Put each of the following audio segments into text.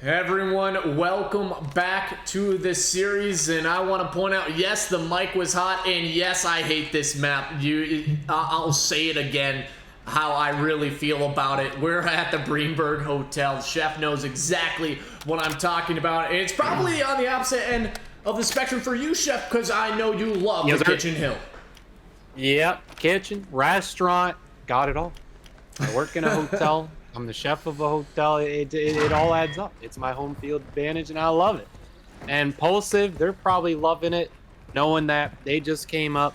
Everyone, welcome back to the series, and I want to point out, yes, the mic was hot, and yes, I hate this map. I'll say it again, how I really feel about it. We're at the Greenberg Hotel. Chef knows exactly what I'm talking about, and it's probably on the opposite end of the spectrum for you, Chef, because I know you love the Kitchen Hill. Yep, kitchen, restaurant, got it all. I work in a hotel. I'm the chef of a hotel. It all adds up. It's my home field advantage, and I love it. And Pulsive, they're probably loving it, knowing that they just came up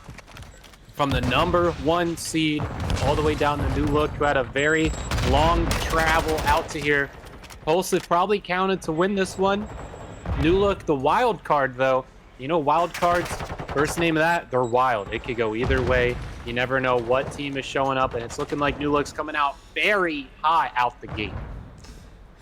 from the #1 seed all the way down to Newlook, who had a very long travel out to here. Pulsive probably counted to win this one. Newlook, the wild card, though. You know, wild cards, first name of that, they're wild. It could go either way. You never know what team is showing up, and it's looking like Newlook's coming out very high out the gate.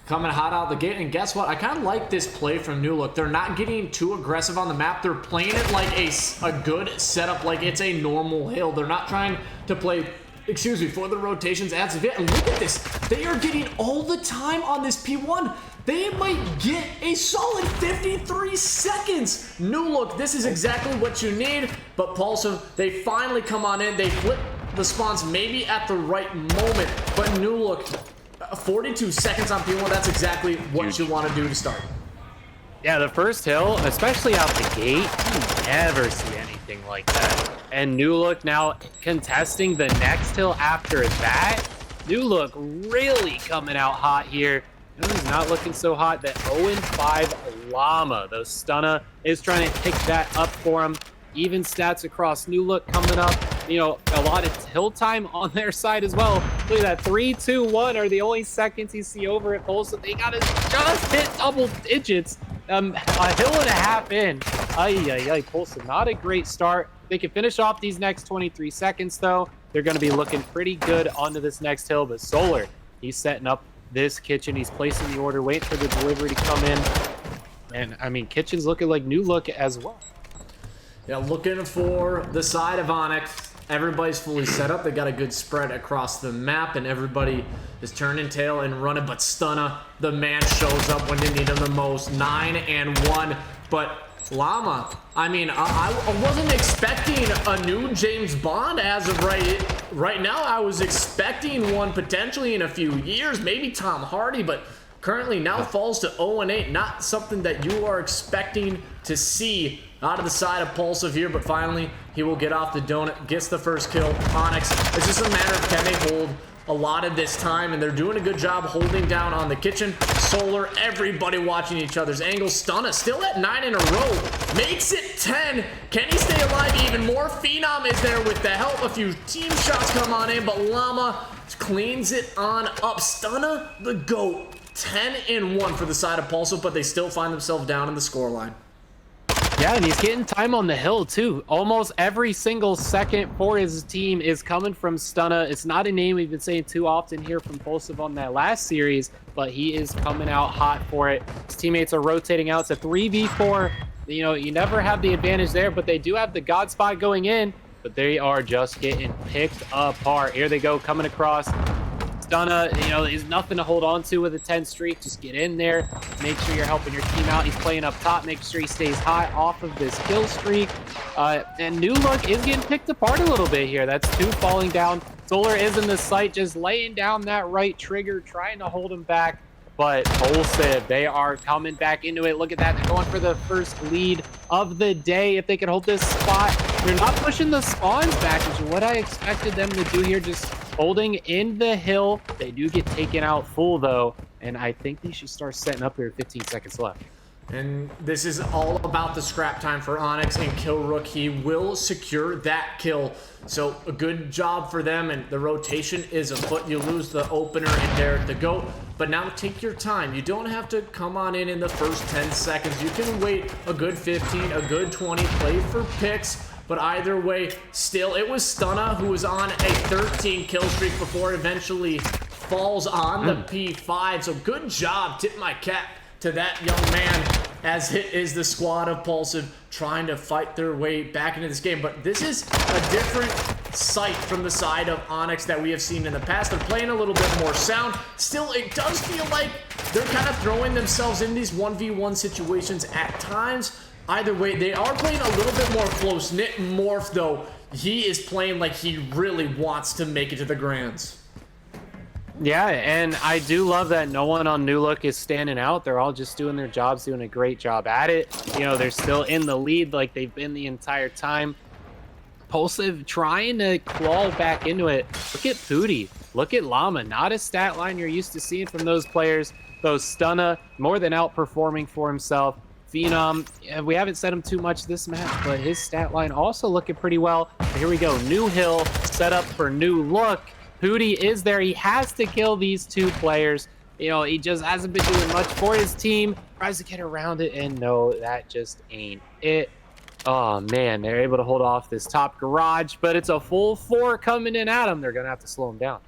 Coming hot out the gate, and guess what? I kind of like this play from Newlook. They're not getting too aggressive on the map. They're playing it like a good setup, like it's a normal hill. They're not trying to play, for the rotations adds a bit. And look at this. They are getting all the time on this P1. They might get a solid 53 seconds. Newlook, this is exactly what you need. But Pulsive, they finally come on in. They flip the spawns maybe at the right moment. But Newlook, 42 seconds on P1, that's exactly what you want to do to start. Yeah, the first hill, especially out the gate, you never see anything like that. And Newlook now contesting the next hill after that. Newlook really coming out hot here. He's not looking so hot. That 0-5 Llama, though Stunna is trying to pick that up for him. Even stats across Newlook coming up. You know, a lot of hill time on their side as well. Look at that, 3, 2, 1 are the only seconds you see over at Pulsive. They got to just hit double digits. A hill and a half in. Ay, Pulsive, not a great start. They can finish off these next 23 seconds, though. They're going to be looking pretty good onto this next hill. But Solar, he's setting up this kitchen. He's placing the order, waiting for the delivery to come in. And, I mean, kitchen's looking like Newlook as well. Yeah, looking for the side of Onyx. Everybody's fully set up. They got a good spread across the map, and everybody is turning tail and running. But Stunna, the man, shows up when you need him the most. 9-1. But Llama, I mean, I wasn't expecting a new James Bond as of right now. I was expecting one potentially in a few years, maybe Tom Hardy, but currently now falls to 0-8. Not something that you are expecting to see out of the side of Pulsive here, but finally he will get off the donut, gets the first kill. Onyx, it's just a matter of can they hold a lot of this time, and they're doing a good job holding down on the kitchen. Solar, everybody watching each other's angles. Stunna still at 9 in a row, makes it 10. Can he stay alive even more? Phenom is there with the help. A few team shots come on in, but Llama cleans it on up. Stunna, the GOAT, 10-1 for the side of Pulsive, but they still find themselves down in the scoreline. Yeah, and he's getting time on the hill, too. Almost every single second for his team is coming from Stunna. It's not a name we've been saying too often here from Pulsive on that last series, but he is coming out hot for it. His teammates are rotating out. It's a 3v4. You know, you never have the advantage there, but they do have the God spot going in, but they are just getting picked apart. Here they go, coming across. Stunna, you know, is nothing to hold on to with a 10 streak. Just get in there, make sure you're helping your team out. He's playing up top, make sure he stays high off of this kill streak. And Newlook is getting picked apart a little bit here. That's 2 falling down. Solar is in the sight, just laying down that right trigger, trying to hold him back. But Pulsive, they are coming back into it. Look at that. They're going for the first lead of the day. If they can hold this spot, they're not pushing the spawns back, which is what I expected them to do here, just holding in the hill. They do get taken out full, though, and I think they should start setting up here. 15 seconds left. And this is all about the scrap time for Onyx and Killrook. He will secure that kill. So a good job for them, and the rotation is afoot. You lose the opener and Derek the GOAT, but now take your time. You don't have to come on in the first 10 seconds. You can wait a good 15, a good 20, play for picks. But either way, still, it was Stunna who was on a 13 kill streak before eventually falls on the P5. So good job. Tip my cap to that young man, as it is the squad of Pulsive trying to fight their way back into this game. But this is a different sight from the side of Onyx that we have seen in the past. They're playing a little bit more sound. Still, it does feel like they're kind of throwing themselves in these 1v1 situations at times. Either way, they are playing a little bit more close-knit. Morph, though, he is playing like he really wants to make it to the Grands. Yeah, and I do love that no one on Newlook is standing out. They're all just doing their jobs, doing a great job at it. You know, they're still in the lead like they've been the entire time. Pulsive trying to claw back into it. Look at Pooty. Look at Llama. Not a stat line you're used to seeing from those players. Though Stunna, more than outperforming for himself. Phenom, we haven't said him too much this match, but his stat line also looking pretty well. Here we go. New Hill set up for Newlook. Pooty is there. He has to kill these two players. You know, he just hasn't been doing much for his team. Tries to get around it, and no, that just ain't it. Oh, man, they're able to hold off this top garage, but it's a full 4 coming in at him. They're going to have to slow him down.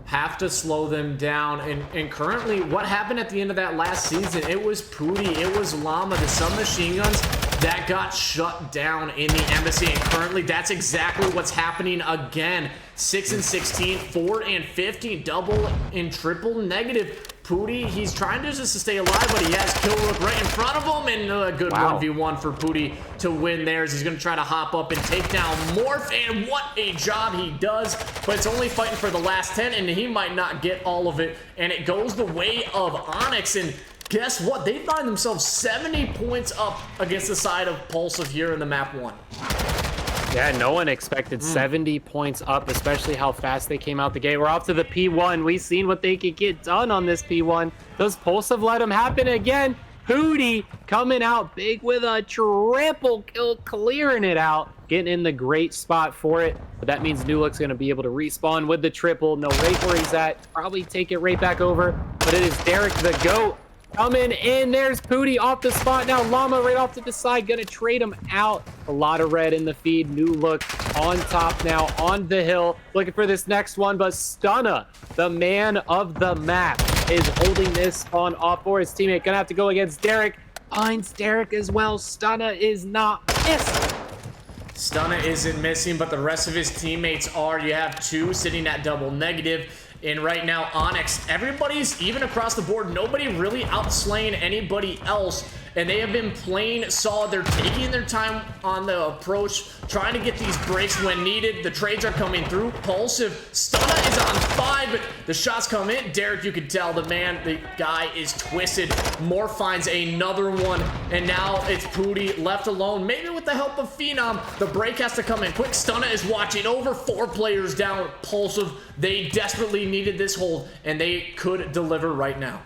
Have to slow them down. And currently, what happened at the end of that last season, it was Pooty, it was Llama, the submachine guns that got shut down in the embassy. And currently, that's exactly what's happening again. 6 and 16, 4 and 15, double and triple negative. Pooty, he's trying to just to stay alive, but he has Killrook right in front of him, and a good 1v1 for Pooty to win theirs. He's going to try to hop up and take down Morph, and what a job he does, but it's only fighting for the last 10, and he might not get all of it, and it goes the way of Onyx, and guess what? They find themselves 70 points up against the side of Pulsive here in the map 1. Yeah, no one expected 70 points up, especially how fast they came out the gate. We're off to the P1. We've seen what they could get done on this P1. Does Pulsive let them happen again? Pooty coming out big with a triple kill, clearing it out, getting in the great spot for it. But that means Newlook's going to be able to respawn with the triple. No, right where he's at. Probably take it right back over. But it is Derek the GOAT coming in. There's Pooty off the spot. Now Llama right off to the side. Gonna trade him out. A lot of red in the feed. Newlook on top now on the hill. Looking for this next one. But Stunna, the man of the map, is holding this spawn off for his teammate. Gonna have to go against Derek. Finds Derek as well. Stunna is not missing. Stunna isn't missing, but the rest of his teammates are. You have 2 sitting at double negative. And right now, Onyx, everybody's even across the board. Nobody really outslaying anybody else. And they have been playing solid. They're taking their time on the approach, trying to get these breaks when needed. The trades are coming through. Pulsive. Stunna is on 5, but the shots come in. Derek, you can tell the guy is twisted. Morph finds another one. And now it's Pooty left alone. Maybe with the help of Phenom. The break has to come in quick. Stunna is watching over 4 players down. Pulsive. They desperately needed this hold, and they could deliver right now.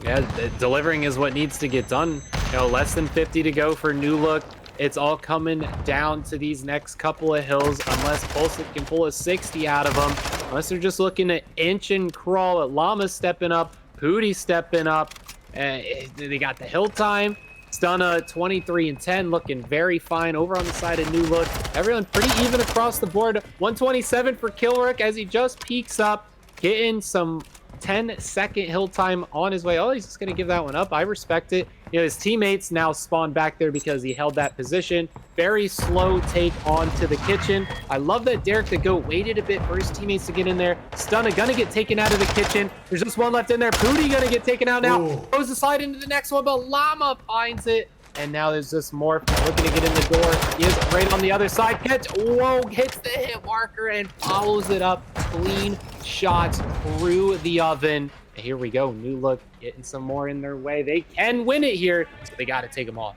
Yeah, delivering is what needs to get done. You know, less than 50 to go for Newlook. It's all coming down to these next couple of hills, unless Pulsive can pull a 60 out of them. Unless they're just looking to inch and crawl. Llama stepping up, Pooty stepping up. They got the hill time. Stunna 23 and 10, looking very fine over on the side of Newlook. Everyone pretty even across the board. 127 for Killrook as he just peeks up, getting some 10-second hill time on his way. Oh, he's just going to give that one up. I respect it. You know, his teammates now spawn back there because he held that position. Very slow take onto the kitchen. I love that Derek the GOAT waited a bit for his teammates to get in there. Stunna going to get taken out of the kitchen. There's just one left in there. Pooty going to get taken out now. Goes to slide into the next one, but Llama finds it. And now there's this Morph looking to get in the door. He is right on the other side. Catch. Whoa, hits the hit marker and follows it up. Clean shots through the oven. And here we go. Newlook getting some more in their way. They can win it here, so they got to take them off.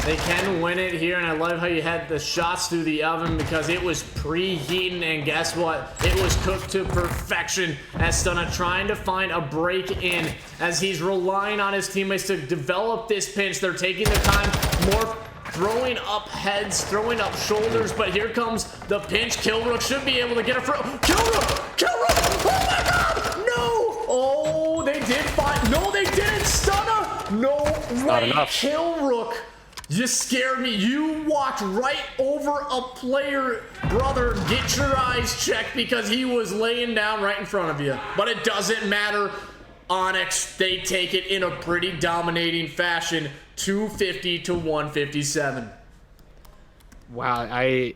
They can win it here, and I love how you had the shots through the oven because it was preheating, and guess what? It was cooked to perfection as Stunna trying to find a break in as he's relying on his teammates to develop this pinch. They're taking their time. Morph throwing up heads, throwing up shoulders, but here comes the pinch. Killrook should be able to get a throw. Killrook! Killrook! Oh my god! No! Oh, they did find. No, they didn't! Stunna! No way! Killrook! You scared me. You walked right over a player. Brother, get your eyes checked because he was laying down right in front of you. But it doesn't matter. Onyx, they take it in a pretty dominating fashion. 250 to 157. Wow, I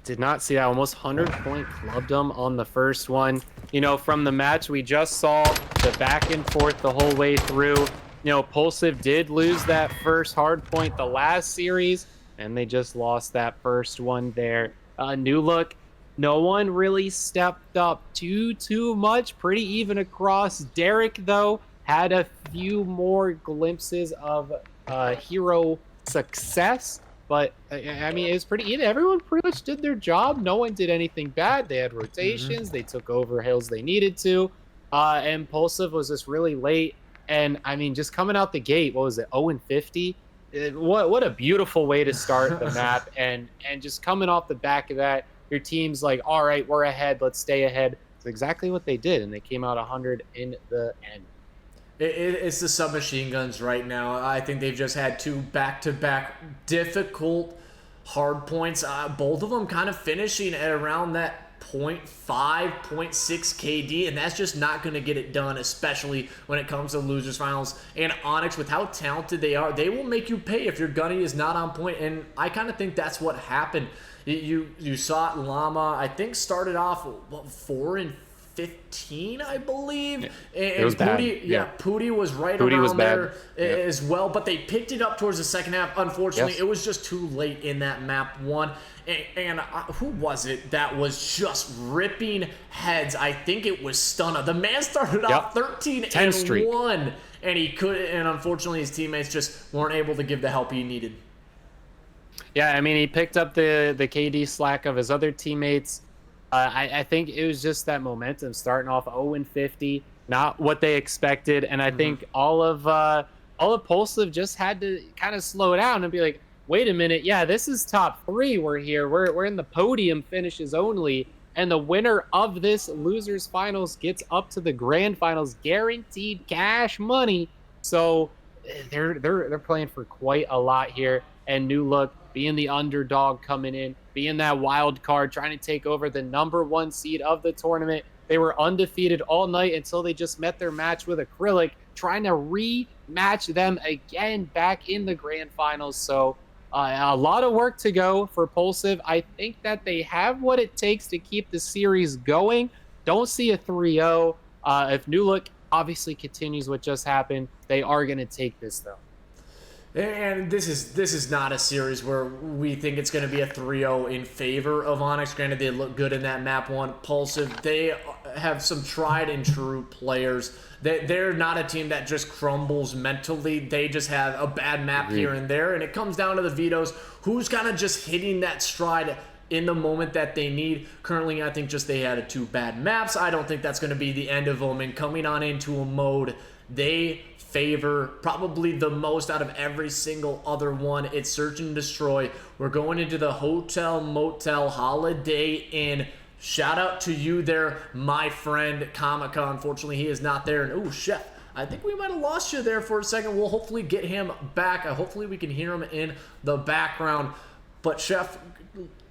Did not see that. Almost 100-point clubbed him on the first one. You know, from the match we just saw, the back and forth the whole way through. You know, Pulsive did lose that first hard point the last series, and they just lost that first one there. Newlook, no one really stepped up too much. Pretty even across. Derek, though, had a few more glimpses of hero success. But, I mean, it was pretty even. Everyone pretty much did their job. No one did anything bad. They had rotations. They took over hills they needed to. And Pulsive was just really late. And, I mean, just coming out the gate, what was it, 0-50? What a beautiful way to start the map. And just coming off the back of that, your team's like, all right, we're ahead. Let's stay ahead. It's exactly what they did. And they came out 100 in the end. It's the submachine guns right now. I think they've just had two back-to-back difficult hard points. Both of them kind of finishing at around that 0.5, 0.6 KD, and that's just not going to get it done, especially when it comes to losers finals. And Onyx, with how talented they are, they will make you pay if your gunny is not on point, and I kind of think that's what happened. You saw it, Llama, I think, started off, what, 4-15, I believe. And it was Pooty, bad. Yeah, Pooty was right Pooty around was there bad. as well, but they picked it up towards the second half. Unfortunately, Yes. it was just too late in that map one. And who was it that was just ripping heads? I think it was Stunna. The man started off 13-1, and he couldn't. And unfortunately, his teammates just weren't able to give the help he needed. Yeah, I mean, he picked up the KD slack of his other teammates. I think it was just that momentum starting off 0-50, not what they expected, and I think all of Pulsive just had to kind of slow down and be like, wait a minute, yeah, this is top 3. We're here. We're in the podium finishes only, and the winner of this losers finals gets up to the grand finals, guaranteed cash money. So they're playing for quite a lot here, and Newlook being the underdog coming in, being that wild card, trying to take over the #1 seed of the tournament. They were undefeated all night until they just met their match with Acrylic, trying to rematch them again back in the grand finals. So a lot of work to go for Pulsive. I think that they have what it takes to keep the series going. Don't see a 3-0. If Newlook obviously continues what just happened, they are going to take this, though. And this is not a series where we think it's going to be a 3-0 in favor of Onyx. Granted, they look good in that map one. Pulsive, they have some tried and true players. They're not a team that just crumbles mentally. They just have a bad map here and there, and it comes down to the vetoes. Who's kind of just hitting that stride in the moment that they need. Currently, I think just they had 2 bad maps. I don't think that's going to be the end of them. And coming on into a mode, they favor probably the most out of every single other one. It's Search and Destroy. We're going into the Hotel Motel Holiday Inn. Shout out to you there, my friend Kamika. Unfortunately, he is not there. And oh, Chef, I think we might have lost you there for a second. We'll hopefully get him back. Hopefully we can hear him in the background. But Chef,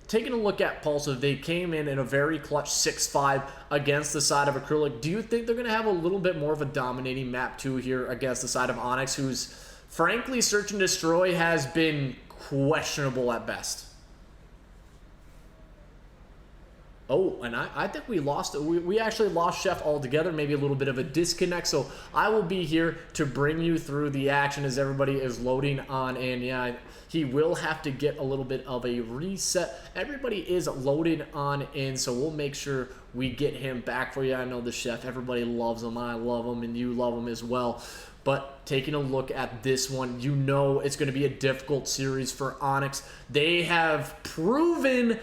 taking a look at Pulsive, they came in a very clutch 6-5 against the side of Acrylic. Do you think they're going to have a little bit more of a dominating map 2 here against the side of Onyx, who's, frankly, Search and Destroy has been questionable at best? Oh, and I think we actually lost Chef altogether, maybe a little bit of a disconnect. So I will be here to bring you through the action as everybody is loading on in. Yeah, he will have to get a little bit of a reset. Everybody is loading on in, so we'll make sure we get him back for you. I know the Chef, everybody loves him. I love him, and you love him as well. But taking a look at this one, you know it's going to be a difficult series for Onyx. They have proven...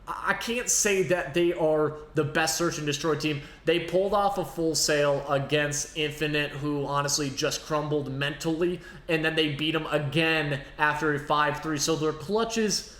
I can't say that they are the best Search and Destroy team. They pulled off a full sale against Infinite, who honestly just crumbled mentally, and then they beat them again after a 5-3. So their clutches,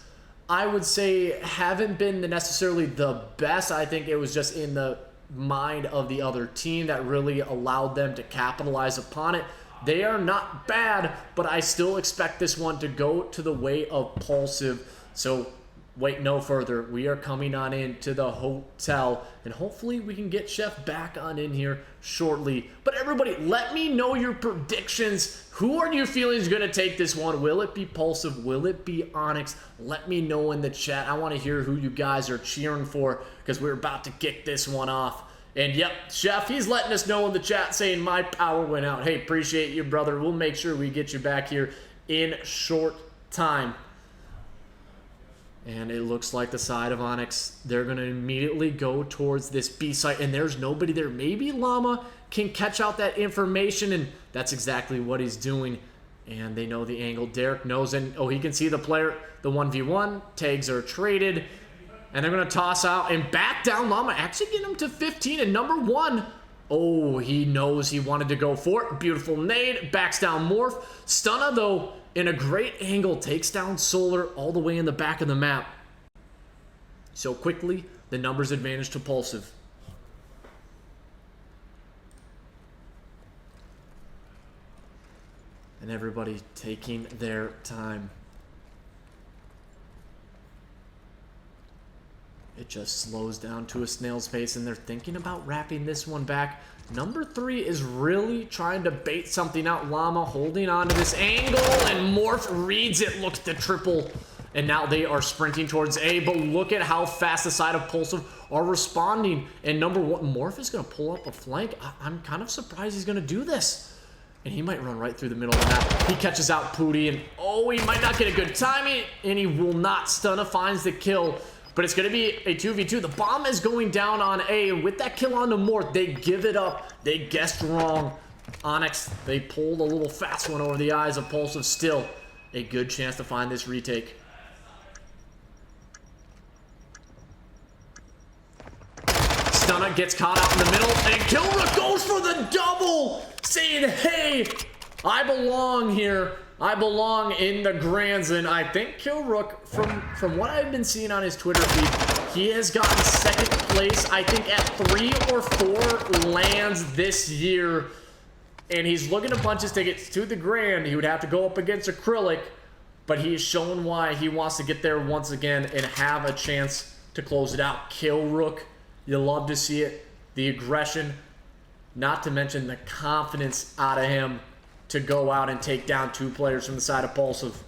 I would say, haven't been necessarily the best. I think it was just in the mind of the other team that really allowed them to capitalize upon it. They are not bad, but I still expect this one to go to the way of Pulsive. So wait no further. We are coming on into the hotel, and hopefully we can get Chef back on in here shortly. But everybody, let me know your predictions. Who are you feeling is going to take this one? Will it be Pulsive? Will it be Onyx? Let me know in the chat. I want to hear who you guys are cheering for, because we're about to kick this one off. And yep, Chef, he's letting us know in the chat saying my power went out. Hey, appreciate you, brother. We'll make sure we get you back here in short time. And it looks like the side of Onyx, they're going to immediately go towards this B site, and there's nobody there. Maybe Llama can catch out that information, and that's exactly what he's doing. And they know the angle. Derek knows, and oh, he can see the player, the 1v1. Tags are traded, and they're going to toss out and back down Llama, actually get him to 15, and number 1. Oh, he knows he wanted to go for it. Beautiful nade, backs down Morph. Stunna, though, in a great angle, takes down Solar all the way in the back of the map. So quickly, the numbers advantage to Pulsive. And everybody taking their time. It just slows down to a snail's pace, and they're thinking about wrapping this one back. Number 3 is really trying to bait something out. Llama holding on to this angle, and Morph reads it. Look at the triple. And now they are sprinting towards A, but look at how fast the side of Pulsive are responding. And number 1, Morph is going to pull up a flank. I'm kind of surprised he's going to do this. And he might run right through the middle of the map. He catches out Pooty, and oh, he might not get a good timing, and he will not. Stunna finds the kill. But it's going to be a 2v2. The bomb is going down on A. And with that kill on the Morph, they give it up. They guessed wrong. Onyx, they pulled a little fast one over the eyes of Pulsive. Still a good chance to find this retake. Stunna gets caught out in the middle. And Killrook goes for the double. Saying, hey, I belong here. I belong in the Grands, and I think Killrook, from what I've been seeing on his Twitter feed, he has gotten second place, I think, at 3 or 4 lands this year, and he's looking to punch his tickets to the Grand. He would have to go up against Acrylic, but he's shown why he wants to get there once again and have a chance to close it out. Killrook, you love to see it. The aggression, not to mention the confidence out of him to go out and take down 2 players from the side of Pulsive.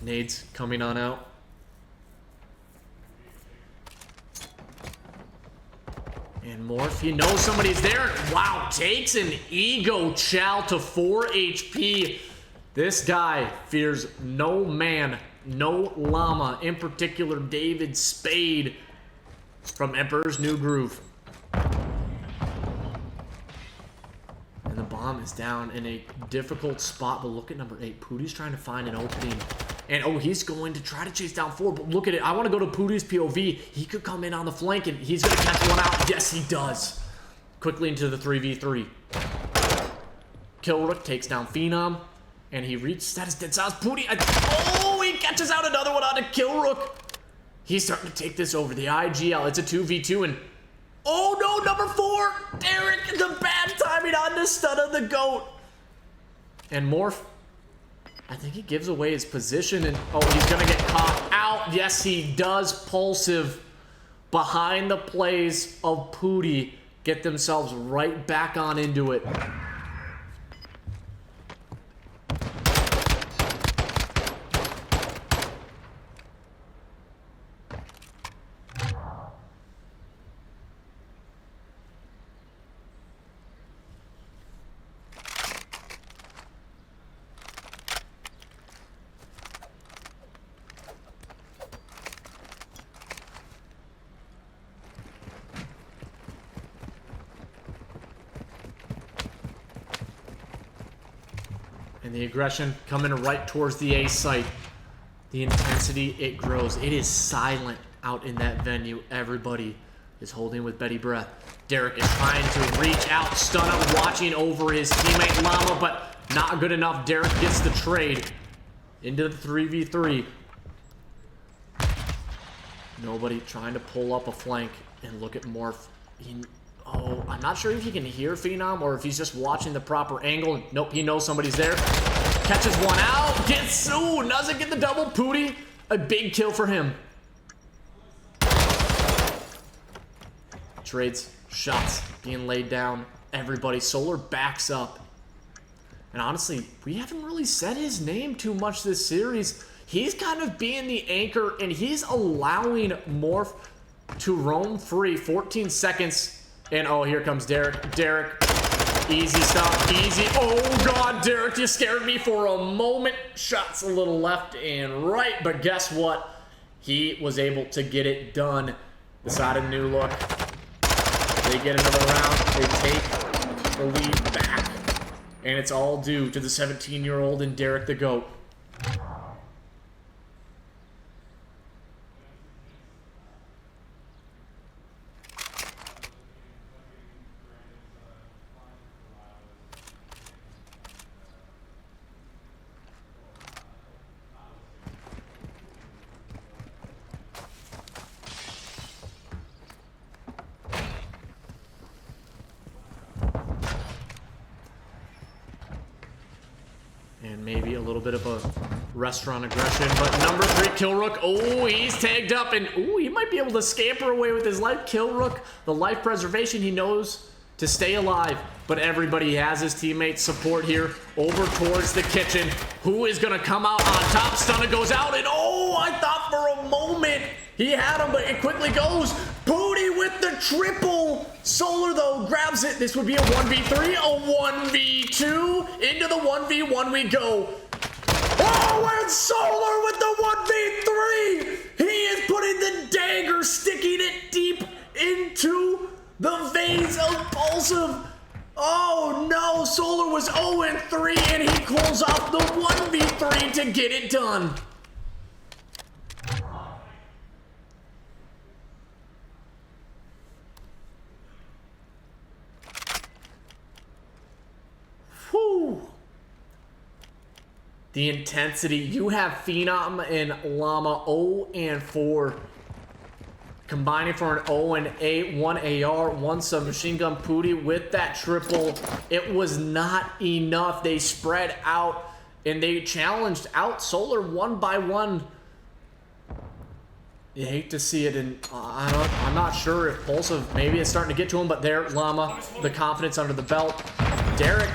Nades coming on out. And Morph, he knows somebody's there. Wow, takes an ego chow to 4 HP. This guy fears no man. No Llama, in particular David Spade from Emperor's New Groove. And the bomb is down in a difficult spot, but look at number 8. Pooty's trying to find an opening. And oh, he's going to try to chase down 4, but look at it. I want to go to Pooty's POV. He could come in on the flank, and he's going to catch one out. Yes, he does. Quickly into the 3v3. Killrook takes down Phenom. And he reaches that is dead silence. Pooty, oh, he catches out another one on a Killrook. He's starting to take this over the IGL. It's a 2v2, and oh no, number 4, Derek, the bad timing on the Stunna the GOAT. And Morph, I think he gives away his position, and oh, he's gonna get caught out. Yes, he does. Pulsive behind the plays of Pooty get themselves right back on into it. And the aggression coming right towards the A site. The intensity, it grows. It is silent out in that venue. Everybody is holding with Betty breath. Derek is trying to reach out. Stunna watching over his teammate Llama, but not good enough. Derek gets the trade into the 3v3. Nobody trying to pull up a flank. And look at Morph. Oh, I'm not sure if he can hear Phenom or if he's just watching the proper angle. Nope, he knows somebody's there. Catches one out. Gets, ooh, doesn't get the double. Pooty, a big kill for him. Trades, shots being laid down. Everybody, Solar backs up. And honestly, we haven't really said his name too much this series. He's kind of being the anchor, and he's allowing Morph to roam free. 14 seconds. And oh, here comes Derek. Derek, easy stuff, easy. Oh God, Derek, you scared me for a moment. Shots a little left and right, but guess what? He was able to get it done. The side of Newlook. They get another round. They take the lead back. And it's all due to the 17-year-old and Derek the GOAT. And maybe a little bit of a restaurant aggression, but number 3, Killrook. Oh, he's tagged up, and ooh, he might be able to scamper away with his life. Killrook, the life preservation, he knows to stay alive, but everybody has his teammates support here. Over towards the kitchen. Who is gonna come out on top? Stunna goes out, and oh, I thought for a moment he had him, but it quickly goes. Booty with the triple. Solar, though, grabs it. This would be a 1v3, a 1v2. Into the 1v1 we go. Oh, and Solar with the 1v3. He is putting the dagger, sticking it deep into the veins of Pulsive. Oh, no. Solar was 0-3, and he closed off the 1v3 to get it done. The intensity. You have Phenom and Llama 0-4. Combining for an 0-8, 1 AR, 1 submachine gun. Pooty with that triple. It was not enough. They spread out and they challenged out Solar one by one. You hate to see it, and I'm not sure if Pulsive maybe it's starting to get to him, but there, Llama, the confidence under the belt. Derek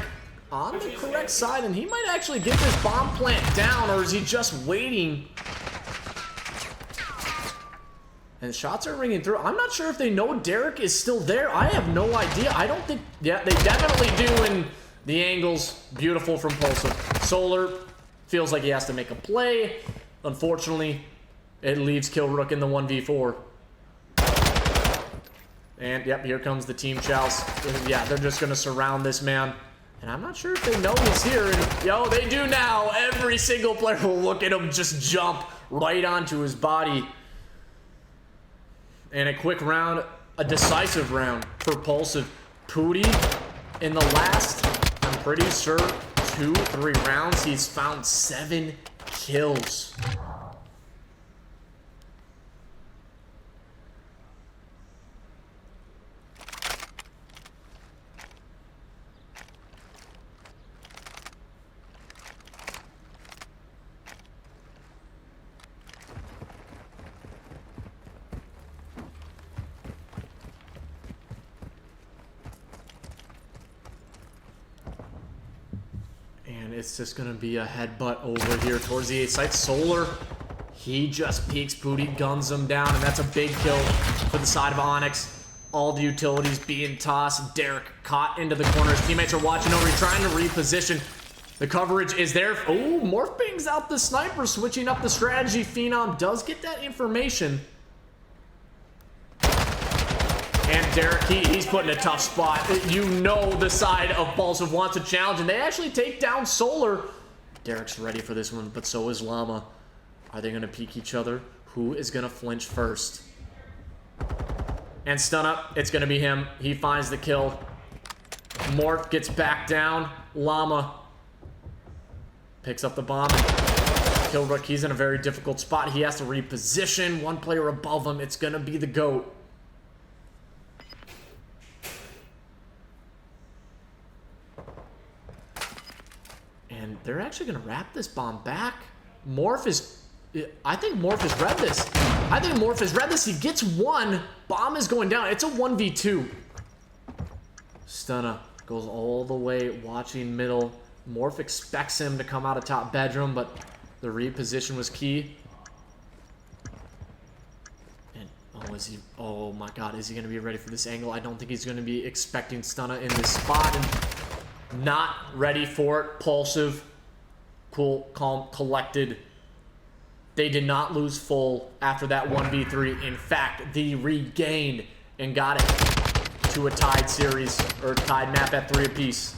on the correct side, and he might actually get this bomb plant down, or is he just waiting? And shots are ringing through. I'm not sure if they know Derek is still there. I have no idea. I don't think, yeah, they definitely do, and the angles, beautiful from Pulsive. Solar feels like he has to make a play. Unfortunately, it leaves Killrook in the 1v4. And, yep, here comes the team chows. Yeah, they're just going to surround this man. And I'm not sure if they know he's here. And, yo, they do now. Every single player will look at him just jump right onto his body. And a quick round, a decisive round for Pulsive. Pooty in the last, I'm pretty sure, 2-3 rounds, he's found 7 kills. And it's just going to be a headbutt over here towards the A site. Solar, he just peeks Pooty, guns him down, and that's a big kill for the side of Onyx. All the utilities being tossed. Derek caught into the corner. His teammates are watching over. He's trying to reposition. The coverage is there. Oh, Morph bangs out the sniper, switching up the strategy. Phenom does get that information. And Derek, he's put in a tough spot. You know the side of Pulsive wants a challenge, and they actually take down Solar. Derek's ready for this one, but so is Llama. Are they going to peek each other? Who is going to flinch first? And stun up, it's going to be him. He finds the kill. Morph gets back down. Llama picks up the bomb. Killrook, he's in a very difficult spot. He has to reposition. One player above him. It's going to be the GOAT. And they're actually going to wrap this bomb back. Morph is... I think Morph has read this. He gets one. Bomb is going down. It's a 1v2. Stunna goes all the way watching middle. Morph expects him to come out of top bedroom, but the reposition was key. And oh my god, is he going to be ready for this angle? I don't think he's going to be expecting Stunna in this spot. And not ready for it. Pulsive, cool, calm, collected. They did not lose full after that 1v3. In fact, they regained and got it to a tied series, or tied map at 3 apiece.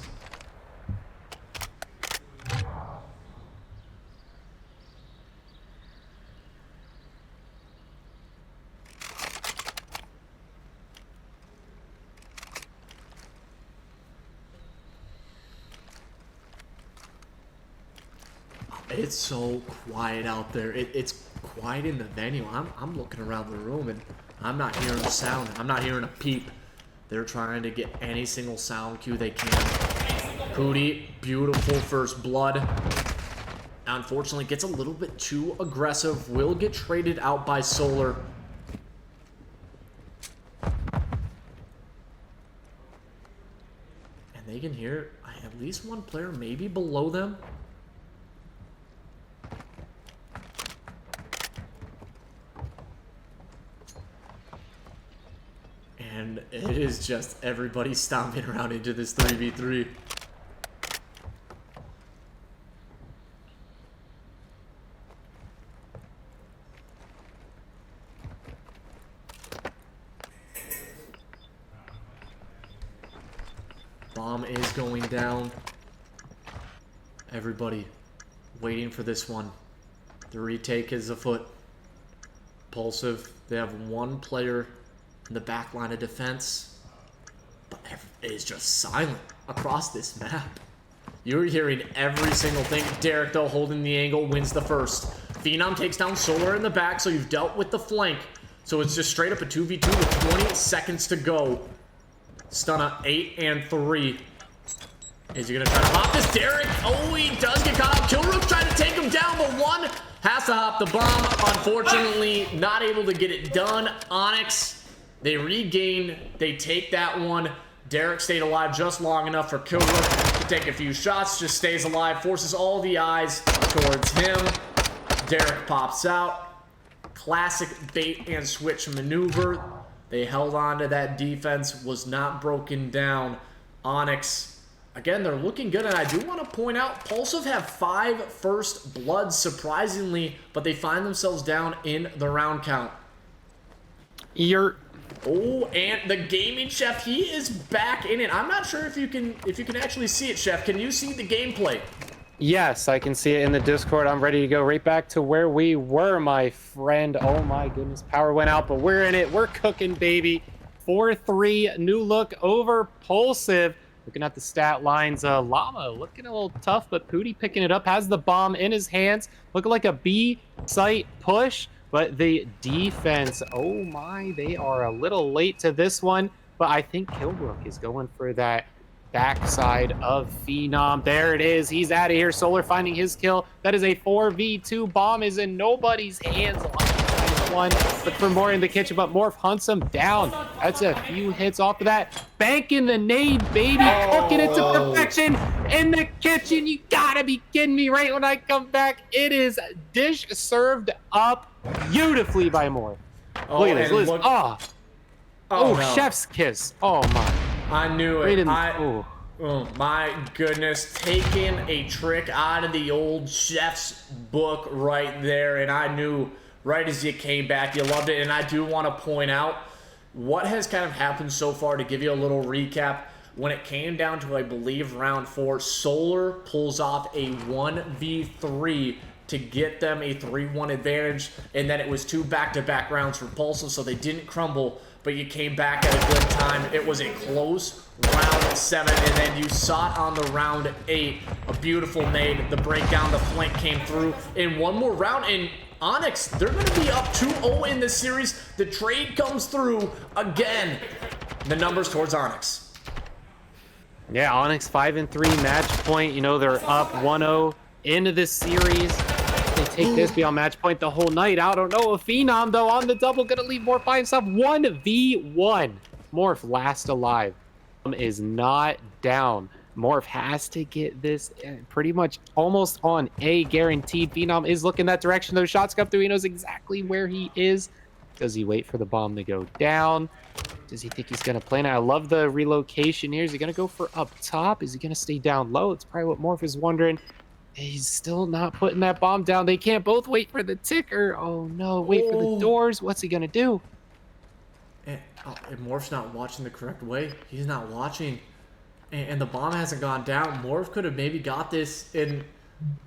It's so quiet out there. It's quiet in the venue. I'm looking around the room and I'm not hearing a sound. I'm not hearing a peep. They're trying to get any single sound cue they can. Pooty, beautiful first blood. Unfortunately, gets a little bit too aggressive. Will get traded out by Solar. And they can hear at least one player maybe below them. And it is just everybody stomping around into this 3v3. Bomb is going down. Everybody waiting for this one. The retake is afoot. Pulsive, they have one player in the back line of defense, but it is just silent across this map. You're hearing every single thing. Derek, though, holding the angle, wins the first. Phenom takes down Solar in the back, so you've dealt with the flank. So it's just straight up a 2v2 with 20 seconds to go. Stunna 8 and 3. Is he gonna try to hop this? Derek, oh, he does get caught up. Killrook trying to take him down, but one has to hop the bomb. Unfortunately, not able to get it done. Onyx, they regain, they take that one. Derek stayed alive just long enough for Killrook to take a few shots, just stays alive, forces all the eyes towards him. Derek pops out. Classic bait and switch maneuver. They held on to that defense, was not broken down. Onyx, again, they're looking good, and I do want to point out, Pulsive have 5 first bloods, surprisingly, but they find themselves down in the round count. Oh, and the gaming chef, he is back in it. I'm not sure if you can actually see it, Chef. Can you see the gameplay? Yes, I can see it in the Discord. I'm ready to go right back to where we were, my friend. Oh my goodness, power went out, but we're in it. We're cooking, baby. 4-3, Newlook over Pulsive. Looking at the stat lines, Llama looking a little tough, but Pooty picking it up, has the bomb in his hands. Looking like a B site push. But the defense, oh my, they are a little late to this one. But I think Killrook is going for that backside of Phenom. There it is. He's out of here. Solar finding his kill. That is a 4v2. Bomb is in nobody's hands. One, but for more in the kitchen, but Morph hunts him down. That's a few hits off of that. Banking the nade, baby. Cooking it to perfection in the kitchen. You gotta be kidding me. Right when I come back, it is dish served up beautifully by Morph. Look at this. Look. Oh, no. Chef's kiss. Oh my. I knew it. Oh my goodness, taking a trick out of the old chef's book right there, and I knew right as you came back, you loved it. And I do want to point out what has kind of happened so far to give you a little recap. When it came down to, I believe, round 4, Solar pulls off a 1v3 to get them a 3-1 advantage, and then it was 2 back-to-back rounds for Pulsive, so they didn't crumble, but you came back at a good time. It was a close round 7, and then you saw it on the round 8. A beautiful nade, the breakdown, the flank came through in one more round, and Onyx, they're going to be up 2-0 in this series. The trade comes through again. The numbers towards Onyx. Yeah, Onyx 5-3 match point. You know, they're up 1-0 into this series. They take this beyond match point the whole night. I don't know if Phenom, though, on the double, gonna leave Morph by himself. 1v1. Morph last alive. Is not down. Morph has to get this pretty much almost on a guaranteed. Phenom is looking that direction. Those shots come through. He knows exactly where he is. Does he wait for the bomb to go down? Does he think he's going to plan it? I love the relocation here. Is he going to go for up top? Is he going to stay down low? It's probably what Morph is wondering. He's still not putting that bomb down. They can't both wait for the ticker. Oh, no. Wait for the doors. What's he going to do? And Morph's not watching the correct way. He's not watching. And the bomb hasn't gone down. Morph could have maybe got this. And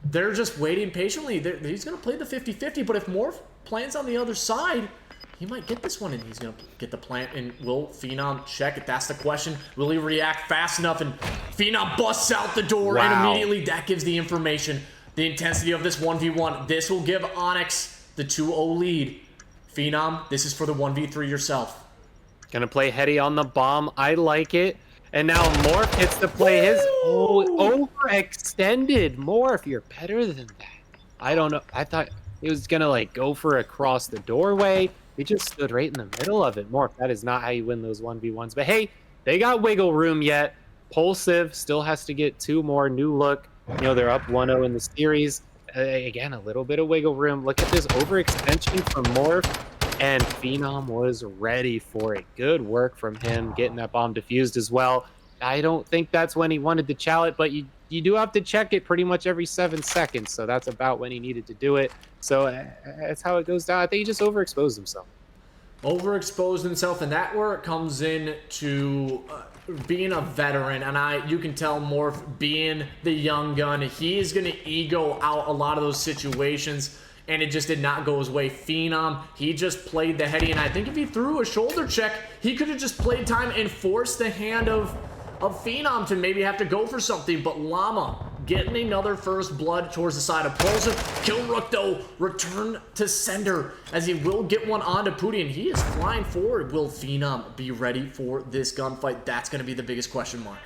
they're just waiting patiently. He's going to play the 50-50. But if Morph plans on the other side, he might get this one, and he's going to get the plant. And will Phenom check it? That's the question. Will he react fast enough? And Phenom busts out the door, and immediately that gives the information, the intensity of this 1v1. This will give Onyx the 2-0 lead. Phenom, this is for the 1v3 yourself. Gonna play Heady on the bomb. I like it. And now Morph gets to play his overextended. Morph, you're better than that. I don't know. I thought he was gonna like go for across the doorway. He just stood right in the middle of it. Morph, that is not how you win those 1v1s. But hey, they got wiggle room yet. Pulsive still has to get 2 more. Newlook, you know, they're up 1-0 in the series. Again, a little bit of wiggle room. Look at this overextension from Morph. And Phenom was ready for it. Good work from him, getting that bomb defused as well. I don't think that's when he wanted to chow it, but you do have to check it pretty much every 7 seconds. So that's about when he needed to do it. So that's how it goes down. I think he just overexposed himself. Overexposed himself, and that where it comes in to being a veteran. And you can tell Morph being the young gun, he is going to ego out a lot of those situations. And it just did not go his way. Phenom, he just played the Heady, and I think if he threw a shoulder check, he could have just played time and forced the hand of Phenom to maybe have to go for something. But Llama getting another first blood towards the side of Pulsive. Killrook, though, return to sender as he will get one onto Pooty, and he is flying forward. Will Phenom be ready for this gunfight? That's going to be the biggest question mark.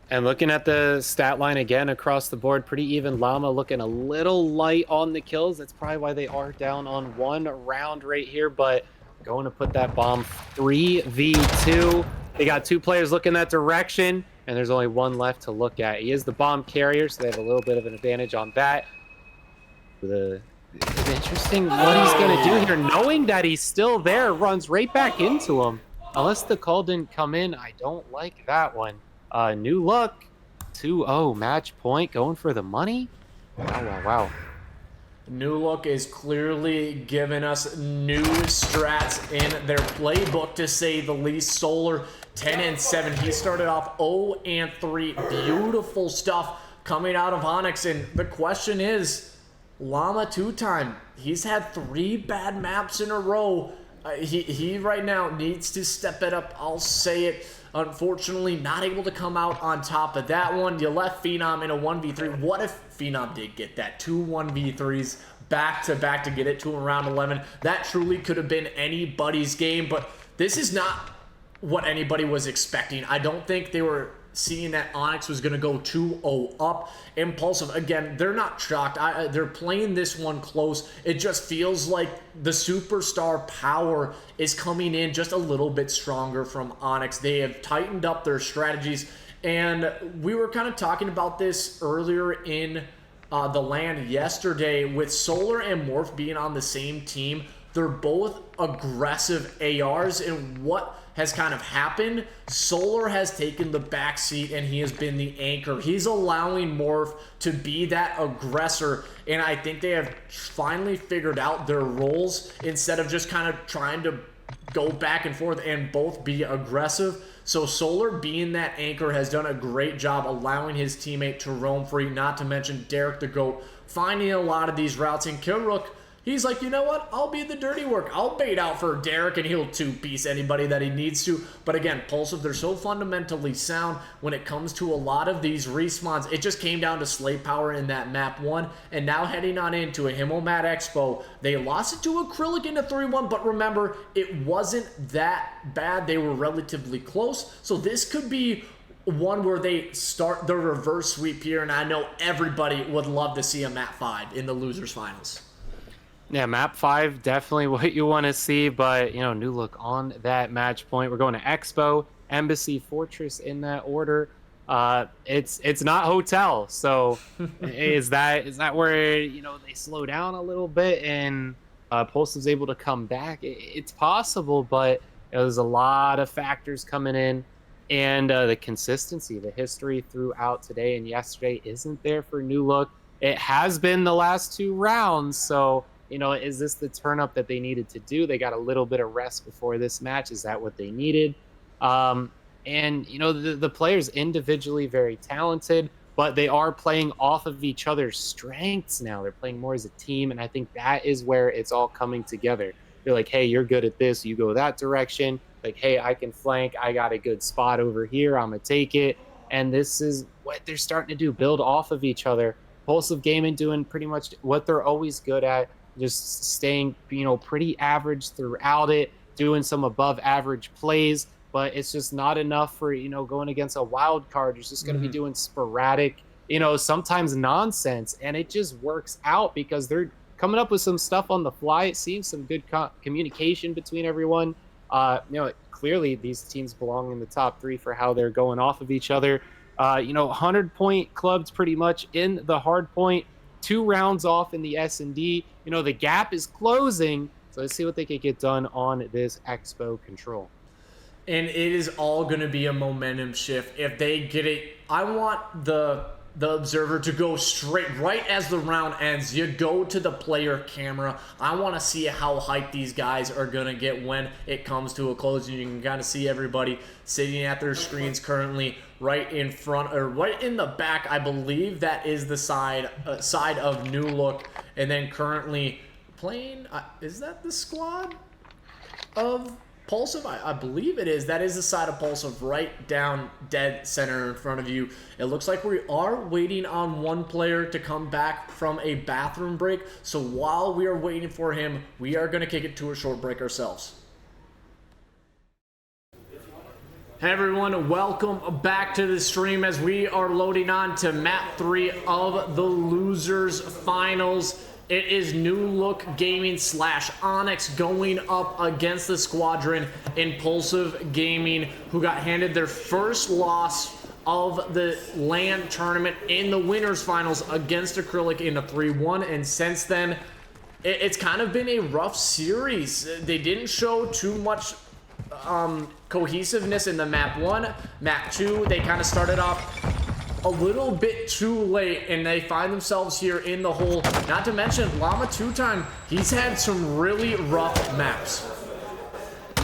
And looking at the stat line again across the board, pretty even. Llama looking a little light on the kills. That's probably why they are down on 1 round right here, but going to put that bomb 3v2. They got 2 players looking that direction, and there's only 1 left to look at. He is the bomb carrier, so they have a little bit of an advantage on that. It's interesting what he's going to do here. Knowing that he's still there, runs right back into him. Unless the call didn't come in, I don't like that one. Newlook, 2-0 match point, going for the money. Wow. Newlook is clearly giving us new strats in their playbook, to say the least. Solar 10-7. He started off 0-3. Beautiful stuff coming out of Onyx. And the question is, Llama 2-time. He's had 3 bad maps in a row. He right now needs to step it up. I'll say it. Unfortunately, not able to come out on top of that one. You left Phenom in a 1v3. What if Phenom did get that 2 1v3s back-to-back to get it to around 11? That truly could have been anybody's game, but this is not what anybody was expecting. I don't think they were seeing that Onyx was going to go 2-0 up. Impulsive, again, they're not shocked. They're playing this one close. It just feels like the superstar power is coming in just a little bit stronger from Onyx. They have tightened up their strategies, and we were kind of talking about this earlier in the LAN yesterday with Solar and Morph being on the same team. They're both aggressive ARs, and what has kind of happened, Solar has taken the back seat and he has been the anchor. He's allowing Morph to be that aggressor, and I think they have finally figured out their roles instead of just kind of trying to go back and forth and both be aggressive. So Solar, being that anchor, has done a great job allowing his teammate to roam free, not to mention Derek the GOAT finding a lot of these routes. And Killrook, he's like, you know what? I'll be the dirty work. I'll bait out for Derek, and he'll 2-piece anybody that he needs to. But again, Pulsive, they're so fundamentally sound when it comes to a lot of these respawns. It just came down to slate power in that map 1, and now heading on into a Himmelmat Expo. They lost it to Acrylic in a 3-1, but remember, it wasn't that bad. They were relatively close. So this could be one where they start the reverse sweep here, and I know everybody would love to see a map 5 in the losers finals. Yeah, map 5, definitely what you want to see, but, you know, Newlook on that match point. We're going to Expo, Embassy, Fortress in that order. It's not Hotel, so is that where, you know, they slow down a little bit and Pulsive's able to come back? It's possible, but you know, there's a lot of factors coming in, and the consistency, the history throughout today and yesterday isn't there for Newlook. It has been the last 2 rounds, so you know, is this the turn up that they needed to do? They got a little bit of rest before this match. Is that what they needed? And, you know, the players individually very talented, but they are playing off of each other's strengths now. They're playing more as a team, and I think that is where it's all coming together. They're like, hey, you're good at this. You go that direction. Like, hey, I can flank. I got a good spot over here. I'm going to take it. And this is what they're starting to do, build off of each other. Pulsive Gaming doing pretty much what they're always good at, just staying, you know, pretty average throughout it, doing some above average plays, but it's just not enough for, you know, going against a wild card. You're just going to be doing sporadic, you know, sometimes nonsense, and it just works out because they're coming up with some stuff on the fly. It seems some good communication between everyone. You know, clearly these teams belong in the top 3 for how they're going off of each other. You know, 100-point clubs pretty much in the hard point, 2 rounds off in the S&D. You know, the gap is closing, so let's see what they can get done on this Expo control. And it is all going to be a momentum shift. If they get it, I want the observer to go straight right as the round ends. You go to the player camera. I want to see how hyped these guys are going to get when it comes to a close. And you can kind of see everybody sitting at their screens currently right in front, or right in the back. I believe that is the side of Newlook. And then currently playing, is that the squad of Pulsive? I believe it is. That is the side of Pulsive right down dead center in front of you. It looks like we are waiting on one player to come back from a bathroom break. So while we are waiting for him, we are going to kick it to a short break ourselves. Hey everyone, welcome back to the stream as we are loading on to map 3 of the losers finals. It is Newlook Gaming / Onyx going up against the squadron in Pulsive Gaming, who got handed their first loss of the LAN tournament in the winners finals against Acrylic in a 3-1. And since then, it's kind of been a rough series. They didn't show too much cohesiveness in the map 1. Map 2, they kind of started off a little bit too late, and they find themselves here in the hole. Not to mention, Llama 2-time, he's had some really rough maps.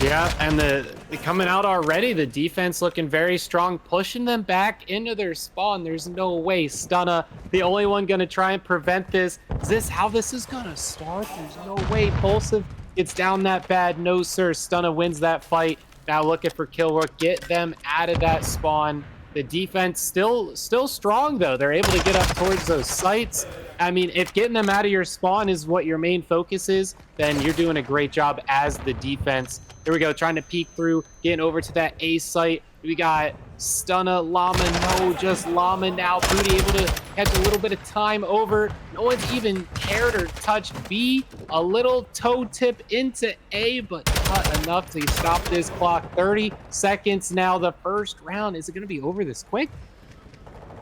Yeah, and the coming out already, the defense looking very strong, pushing them back into their spawn. There's no way Stunna, the only one going to try and prevent this. Is this how this is going to start? There's no way Pulsive gets down that bad. No, sir. Stunna wins that fight. Now looking for Killrook. Get them out of that spawn. The defense still strong, though. They're able to get up towards those sites. I mean, if getting them out of your spawn is what your main focus is, then you're doing a great job as the defense. Here we go, trying to peek through, getting over to that A site. We got Stunna, Llama, no, just Llama now. Booty able to catch a little bit of time over. No one's even cared or touched B. A little toe tip into A, but not enough to stop this clock. 30 seconds now, the first round. Is it going to be over this quick?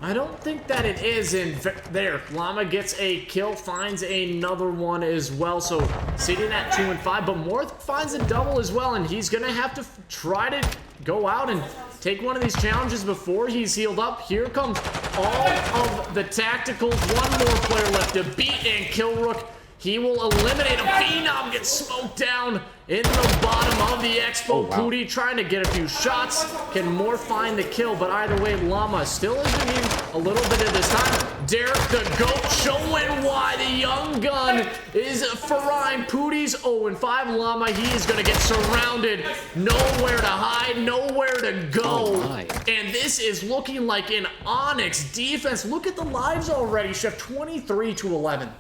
I don't think that it is. And there, Llama gets a kill, finds another one as well. So sitting at 2 and 5, but Morth finds a double as well, and he's gonna have to try to go out and take one of these challenges before he's healed up. Here comes all of the tacticals. One more player left to beat, and Killrook, he will eliminate him. Phenom gets smoked down in the bottom of the Expo. Oh, wow. Pooty trying to get a few shots. Can more find the kill, but either way, Llama still is going to need a little bit of this time. Derek the GOAT showing why the young gun is frying. Pooty's 0-5. Llama, he is going to get surrounded. Nowhere to hide, nowhere to go. Oh, and this is looking like an Onyx defense. Look at the lives already, Chef. 23-11.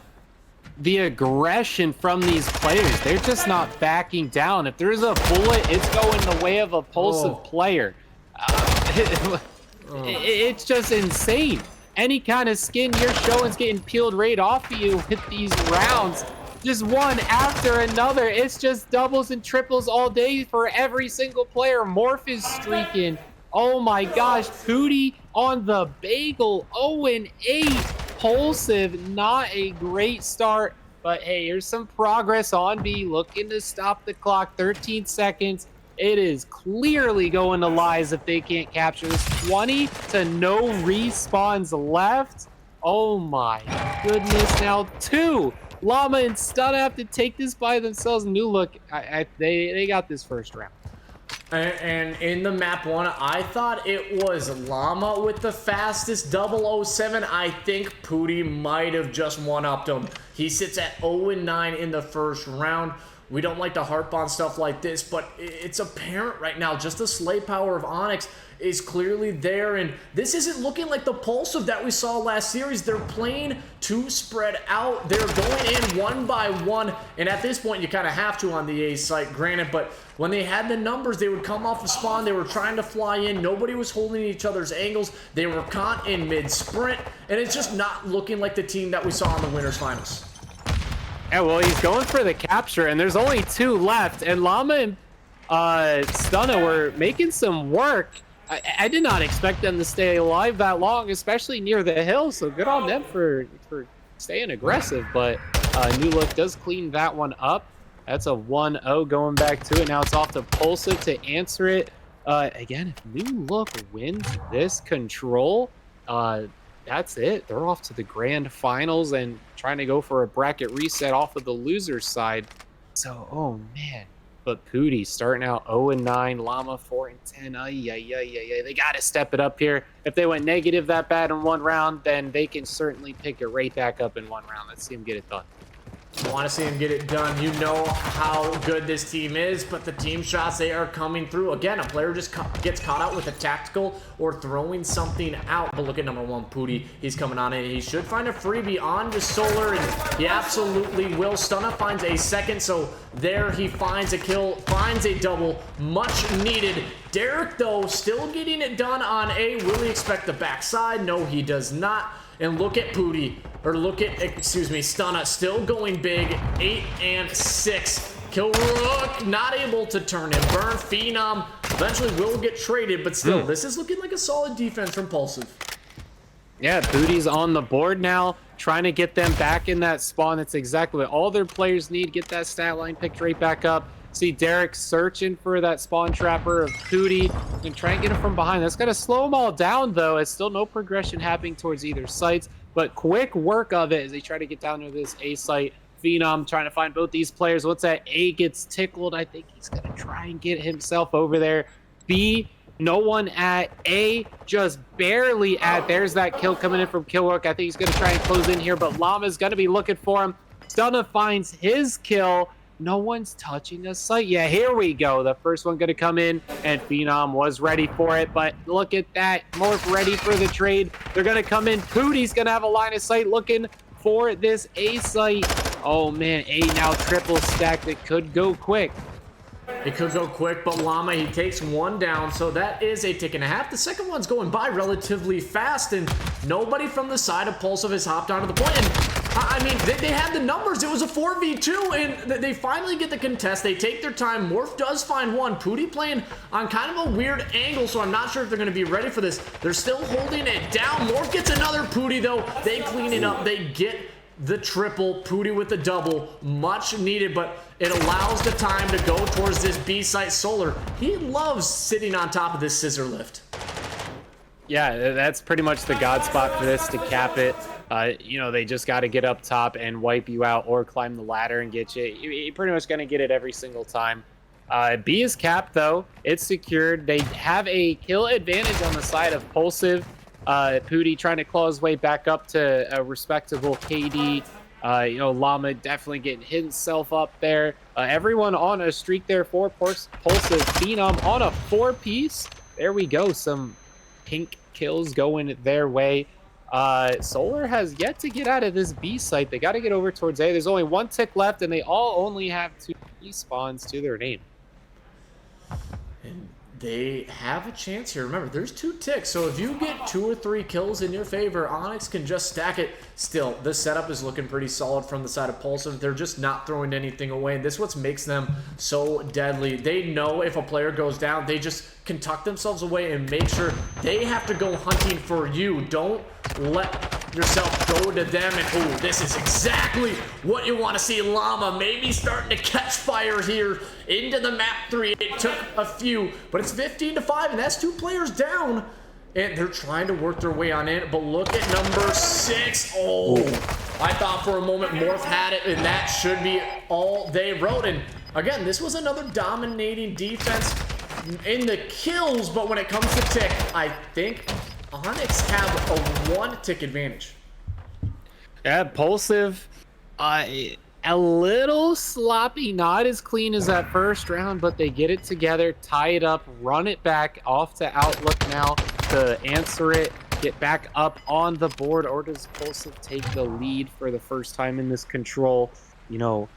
The aggression from these players, they're just not backing down. If there's a bullet, it's going the way of a Pulsive player. It's just insane. Any kind of skin you're showing is getting peeled right off of you with these rounds. Just one after another. It's just doubles and triples all day for every single player. Morph is streaking. Oh my gosh. Pooty on the bagel. 0-8. Pulsive, not a great start. But hey, here's some progress on B. Looking to stop the clock. 13 seconds. It is clearly going to lies if they can't capture this. 20 to no respawns left. Oh my goodness. Now 2. Llama and Stunna have to take this by themselves. Newlook, they got this first round. And in the map 1, I thought it was Llama with the fastest 007. I think Pooty might have just one-upped him. He sits at 0-9 in the first round. We don't like to harp on stuff like this, but it's apparent right now. Just the slay power of Onyx is clearly there, and this isn't looking like the Pulsive that we saw last series. They're playing to spread out. They're going in one by one, and at this point, you kind of have to on the A site, granted, but when they had the numbers, they would come off the spawn. They were trying to fly in. Nobody was holding each other's angles. They were caught in mid-sprint, and it's just not looking like the team that we saw in the winners finals. Yeah, well, he's going for the capture, and there's only 2 left, and Llama and Stunna were making some work. I did not expect them to stay alive that long, especially near the hill, so good on them for staying aggressive, but Newlook does clean that one up. That's a 1-0 going back to it. Now it's off to Pulsive to answer it. Again, if Newlook wins this control, that's it. They're off to the grand finals and trying to go for a bracket reset off of the loser's side. So, oh man. But Pooty starting out 0-9, Llama 4-10. They got to step it up here. If they went negative that bad in one round, then they can certainly pick it right back up in one round. Let's see them get it done. Want to see him get it done. You know how good this team is, but the team shots, they are coming through. Again, a player just gets caught out with a tactical or throwing something out. But look at number 1, Pooty. He's coming on in. He should find a freebie on the Solar, and he absolutely will. Stunna finds a second, so there he finds a kill, finds a double. Much needed. Derek, though, still getting it done on A. Will he expect the backside? No, he does not. And look at Pooty, or look at, Stunna, still going big, 8 and 6. Killrook not able to turn him. Burn, Phenom eventually will get traded, but still, this is looking like a solid defense from Pulsive. Yeah, Pooty's on the board now, trying to get them back in that spawn. That's exactly what all their players need. Get that stat line picked right back up. See Derek searching for that spawn trapper of Pooty and try and get him from behind. That's going to slow them all down, though. It's still no progression happening towards either sites, but quick work of it as they try to get down to this A site. Phenom trying to find both these players. Once that A gets tickled, I think he's going to try and get himself over there. B, no one at A, just barely at. There's that kill coming in from Killrook. I think he's going to try and close in here, but Llama's going to be looking for him. Stunna finds his kill. No one's touching the site. Yeah, here we go. The first one going to come in, and Phenom was ready for it, but look at that. Morph ready for the trade. They're going to come in. Pooty's going to have a line of sight looking for this A site. Oh, man, A now triple stacked. It could go quick. It could go quick, but Llama, he takes one down, so that is a tick and a half. The second one's going by relatively fast, and nobody from the side of Pulsive has hopped onto the point. And I mean, they had the numbers. It was a 4v2, and they finally get the contest. They take their time. Morph does find one. Pooty playing on kind of a weird angle, so I'm not sure if they're going to be ready for this. They're still holding it down. Morph gets another Pooty, though. They clean it up. They get the triple. Pooty with the double. Much needed, but it allows the time to go towards this B site. Solar, he loves sitting on top of this scissor lift. Yeah, that's pretty much the god spot for this to cap it. You know, they just got to get up top and wipe you out or climb the ladder and get you. You're pretty much going to get it every single time. B is capped, though. It's secured. They have a kill advantage on the side of Pulsive. Pooty trying to claw his way back up to a respectable KD. You know, Llama definitely getting himself up there. Everyone on a streak there for Pulsive. Phenom on a 4-piece. There we go. Some pink kills going their way. Solar has yet to get out of this B site. They got to get over towards A. There's only one tick left, and they all only have 2 spawns to their name. And they have a chance here. Remember, there's 2 ticks, so if you get 2 or 3 kills in your favor, Onyx can just stack it. Still, this setup is looking pretty solid from the side of Pulsive. They're just not throwing anything away, and this is what makes them so deadly. They know if a player goes down, they just can tuck themselves away and make sure they have to go hunting for you. Don't let yourself go to them, and oh, this is exactly what you want to see. Llama maybe starting to catch fire here into the map 3. It took a few, but it's 15-5, and that's 2 players down, and they're trying to work their way on in. But look at number 6. Oh, I thought for a moment Morph had it, and that should be all they wrote. And again, this was another dominating defense in the kills, but when it comes to tick, I think Onyx have a 1 tick advantage. Yeah, Pulsive, a little sloppy, not as clean as that first round, but they get it together, tie it up, run it back off to Outlook now to answer it, get back up on the board, or does Pulsive take the lead for the first time in this control? You know,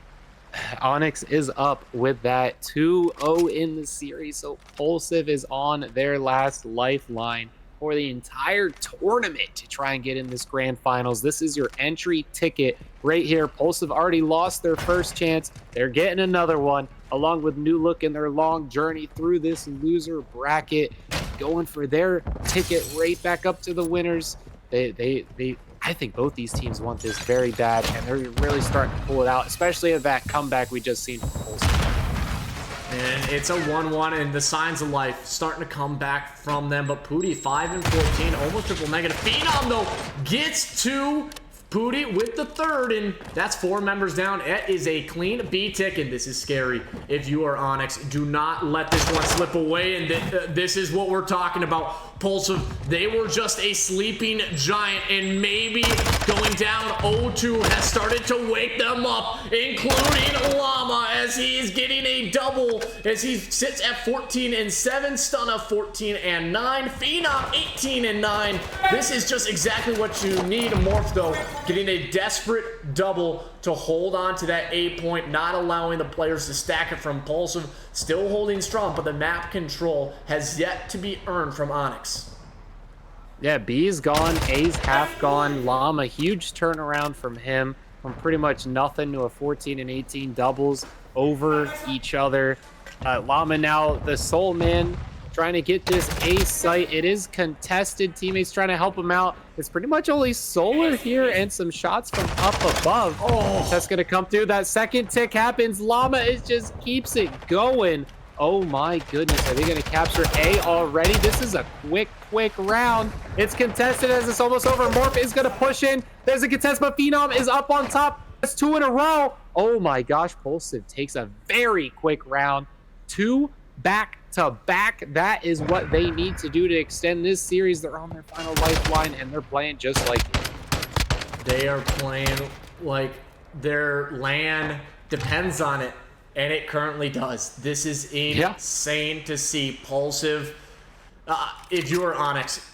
Onyx is up with that 2-0 in the series, so Pulsive is on their last lifeline for the entire tournament to try and get in this grand finals. This is your entry ticket right here. Pulsive already lost their first chance. They're getting another one, along with Newlook in their long journey through this loser bracket, going for their ticket right back up to the winners. I think both these teams want this very bad, and they're really starting to pull it out, especially at that comeback we just seen from Pulsive. And it's a 1-1, and the signs of life starting to come back from them. But Pooty, 5-14, almost triple negative. Phenom, though, gets to Pooty with the 3rd, and that's 4 members down. It is a clean B tick, and this is scary. If you are Onyx, do not let this one slip away, and this is what we're talking about. Pulsive, they were just a sleeping giant, and maybe going down 0-2 has started to wake them up, including Llama, as he is getting a double, as he sits at 14-7, Stunna 14-9, Phenom 18-9. This is just exactly what you need. Morph, though, getting a desperate double to hold on to that 8 point, not allowing the players to stack it from Pulsive. Still holding strong, but the map control has yet to be earned from Onyx. Yeah, B's gone, A's half gone. Llama, huge turnaround from him, from pretty much nothing to a 14-18 doubles over each other. Llama now the sole man, trying to get this A site. It is contested. Teammates trying to help him out. It's pretty much only Solar here and some shots from up above. Oh, that's going to come through. That second tick happens. Llama just keeps it going. Oh my goodness. Are they going to capture A already? This is a quick round. It's contested as it's almost over. Morph is going to push in. There's a contest, but Phenom is up on top. That's 2 in a row. Oh my gosh. Pulsive takes a very quick round. 2 back to back. That is what they need to do to extend this series. They're on their final lifeline, and they're playing just like they are playing like their LAN depends on it, and it currently does. This is insane to see. Pulsive, if you're Onyx,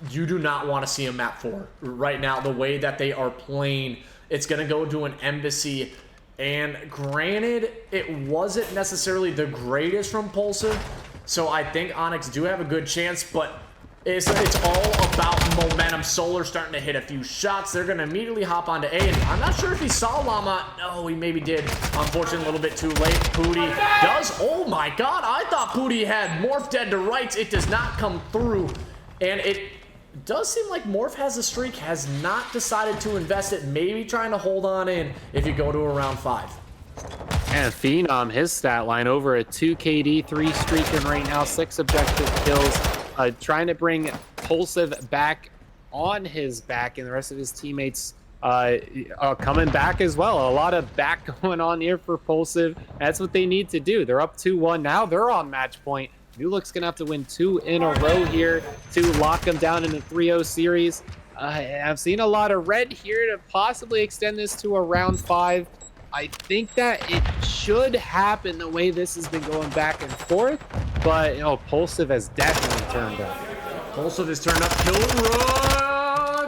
you do not want to see a map 4 right now. The way that they are playing, it's going to go to an embassy. And granted, it wasn't necessarily the greatest from Pulsive, so I think Onyx do have a good chance, but it's all about momentum. Solar starting to hit a few shots. They're going to immediately hop onto A, and I'm not sure if he saw Llama. No, he maybe did. Unfortunately, a little bit too late. Pooty does. Oh my god, I thought Pooty had Morph dead to rights. It does not come through, and it does seem like Morph has a streak, has not decided to invest it, maybe trying to hold on in if you go to around 5. And Phenom, his stat line over a 2 KD, 3 streaking right now, 6 objective kills, trying to bring Pulsive back on his back, and the rest of his teammates coming back as well. A lot of back going on here for Pulsive. That's what they need to do. They're up 2-1 now. They're on match point. Newlook's gonna have to win 2 in a row here to lock them down in the 3-0 series. I've seen a lot of red here to possibly extend this to a round 5. I think that it should happen the way this has been going back and forth, but you know, Pulsive has definitely turned up. Pulsive has turned up.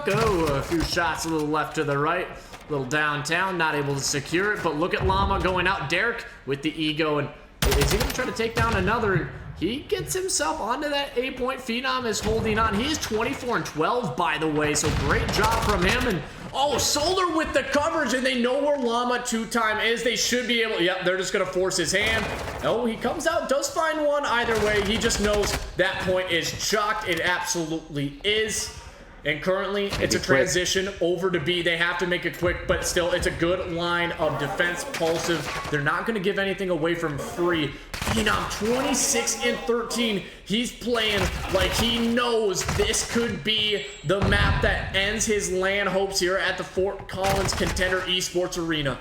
Go a few shots a little left to the right, a little downtown, not able to secure it, but look at Llama going out. Derek with the ego, and Is he going to try to take down another? He gets himself onto that 8-point. Phenom is holding on. He is 24-12, by the way, so great job from him. And oh, Solar with the coverage, and they know where Llama 2-time is. They should be able, yep, they're just going to force his hand. Oh, he comes out, does find one either way. He just knows that point is chalked. It absolutely is. And currently, it's a transition over to B. They have to make it quick, but still, it's a good line of defense. Pulsive, they're not going to give anything away from free. Phenom, 26-13. He's playing like he knows this could be the map that ends his LAN hopes here at the Fort Collins Contender eSports Arena.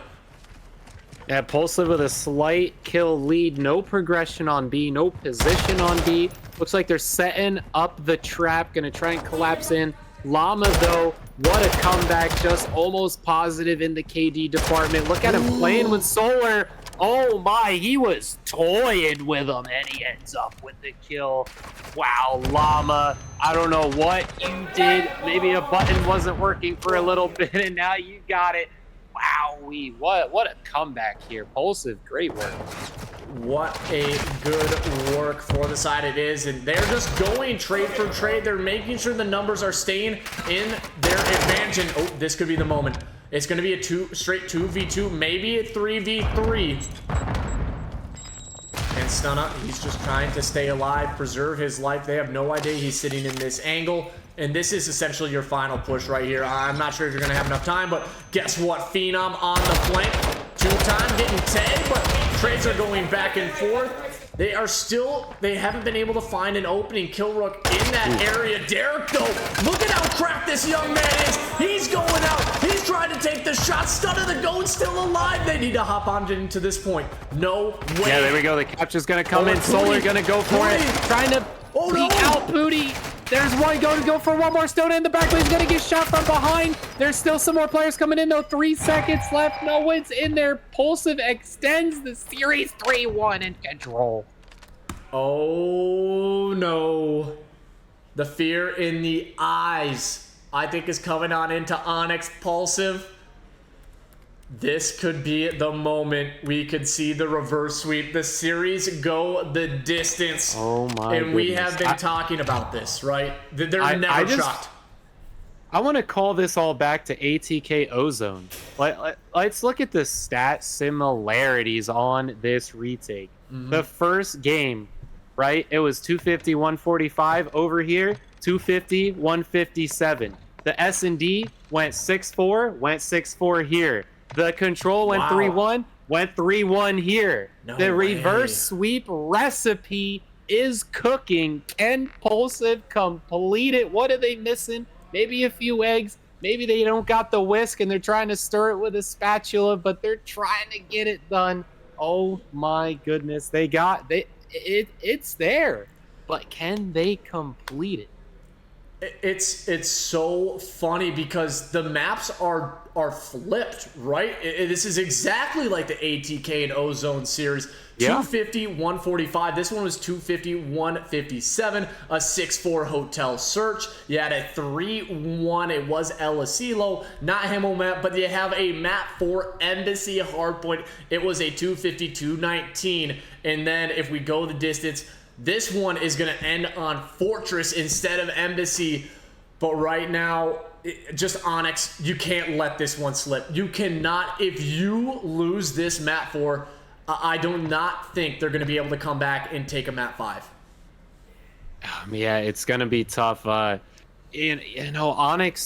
Yeah, Pulsive with a slight kill lead. No progression on B, no position on B. Looks like they're setting up the trap, going to try and collapse in. Llama, though, what a comeback. Just almost positive in the KD department. Look at him playing with Solar. Oh, my. He was toying with him, and he ends up with the kill. Wow, Llama. I don't know what you did. Maybe a button wasn't working for a little bit, and now you got it. Wowee. What a comeback here. Pulsive, great work. What a good work for the side it is, and they're just going trade for trade. They're making sure the numbers are staying in their advantage, and oh, this could be the moment. It's going to be a straight 2v2, maybe a 3v3. And Stunna, he's just trying to stay alive, preserve his life. They have no idea he's sitting in this angle, and this is essentially your final push right here. I'm not sure if you're going to have enough time, but guess what? Phenom on the flank. 2-time getting tagged, but trades are going back and forth. They haven't been able to find an opening. Killrook in that area. Derek, though, look at how cracked this young man is. He's going out. He's trying to take the shot. Stunner, the goat's still alive. They need to hop on into this point. No way. Yeah, there we go. The capture's going to come in. Solar going to go for it. Trying to peek out Booty. There's one going to go for one more stone in the back, but he's going to get shot from behind. There's still some more players coming in, though. 3 seconds left. No one's in there. Pulsive extends the series 3-1 in control. Oh, no. The fear in the eyes, I think, is coming on into Onyx. Pulsive. This could be the moment we could see the reverse sweep. The series go the distance. Oh my And we have been talking about this, right? They're never shocked. I want to call this all back to ATK Ozone. Let's look at the stat similarities on this retake. The first game, right? It was 250, 145 over here, 250, 157. The S&D went 6-4, went 6-4 here. The control went 3-1, went 3-1 here. The reverse sweep recipe is cooking. Can Pulsive complete it? What are they missing? Maybe a few eggs. Maybe they don't got the whisk and they're trying to stir it with a spatula, but they're trying to get it done. Oh my goodness. It's there, but can they complete it? It's so funny because the maps are flipped, right? This is exactly like the ATK and Ozone series. 250, 145. This one was 250, 157. A 6-4 hotel search. You had a 3-1. It was El Asilo, not Hemo map, but you have a map for Embassy Hardpoint. It was a 250, 219. And then if we go the distance, this one is going to end on Fortress instead of Embassy. But right now, just Onyx, you can't let this one slip. You cannot. If you lose this map 4, I do not think they're going to be able to come back and take a map 5. Yeah, it's going to be tough. Onyx,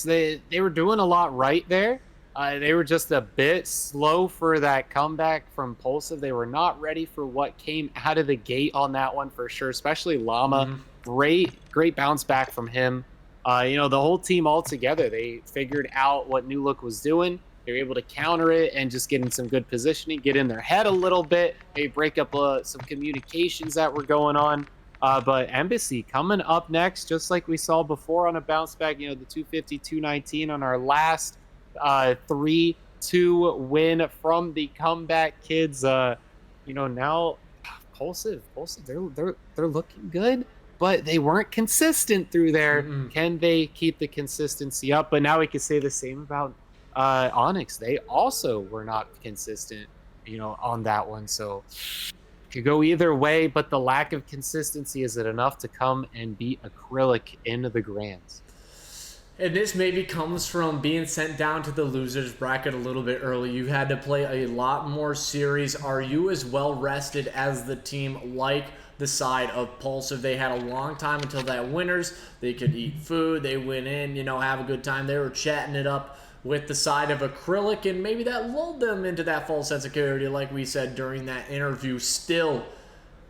they were doing a lot right there. They were just a bit slow for that comeback from Pulsive. They were not ready for what came out of the gate on that one for sure, especially Llama. Great bounce back from him. The whole team all together, they figured out what Newlook was doing. They were able to counter it and just get in some good positioning, get in their head a little bit, maybe break up some communications that were going on. But Embassy coming up next, just like we saw before on a bounce back, the 250, 219 on our last 3-2 win from the comeback kids. Now Pulsive, they're looking good, but they weren't consistent through there. Can they keep the consistency up? But now we can say the same about Onyx. They also were not consistent, on that one. So Could go either way, but the lack of consistency, is it enough to come and beat Acrylic into the Grands? And this maybe comes from being sent down to the losers bracket a little bit early. You had to play a lot more series. Are you as well rested as the team like the side of Pulsive? They had a long time until that winners. They could eat food. They went in, you know, have a good time. They were chatting it up with the side of Acrylic, and maybe that lulled them into that false sense of security like we said during that interview. Still,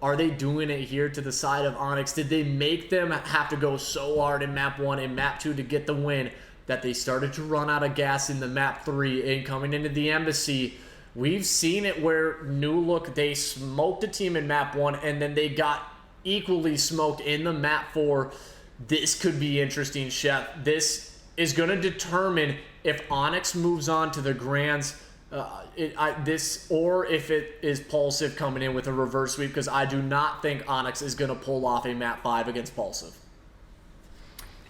are they doing it here to the side of Onyx? Did they make them have to go so hard in map 1 and map 2 to get the win that they started to run out of gas in the map 3 and coming into the embassy? We've seen it where Newlook, they smoked a team in map 1 and then they got equally smoked in the map 4. This could be interesting, Chef. This is going to determine if Onyx moves on to the Grands, or if it is Pulsive coming in with a reverse sweep, because I do not think Onyx is going to pull off a map 5 against Pulsive.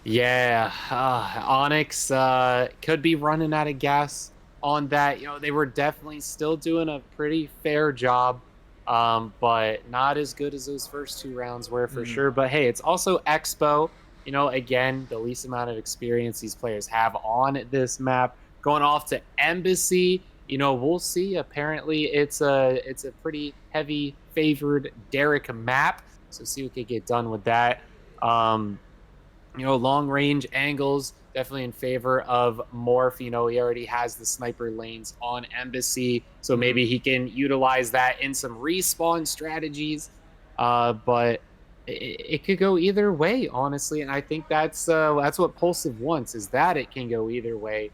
Yeah, Onyx could be running out of gas on that. You know, they were definitely still doing a pretty fair job, but not as good as those first 2 rounds were for sure. But hey, it's also Expo. You know, again, the least amount of experience these players have on this map. Going off to Embassy, you know, we'll see. Apparently, it's a pretty heavy favored Derek map. So see what can get done with that. You know, long range angles definitely in favor of Morph. You know, he already has the sniper lanes on Embassy, so maybe he can utilize that in some respawn strategies. But it could go either way, honestly, and I think that's what Pulsive wants, is that it can go either way,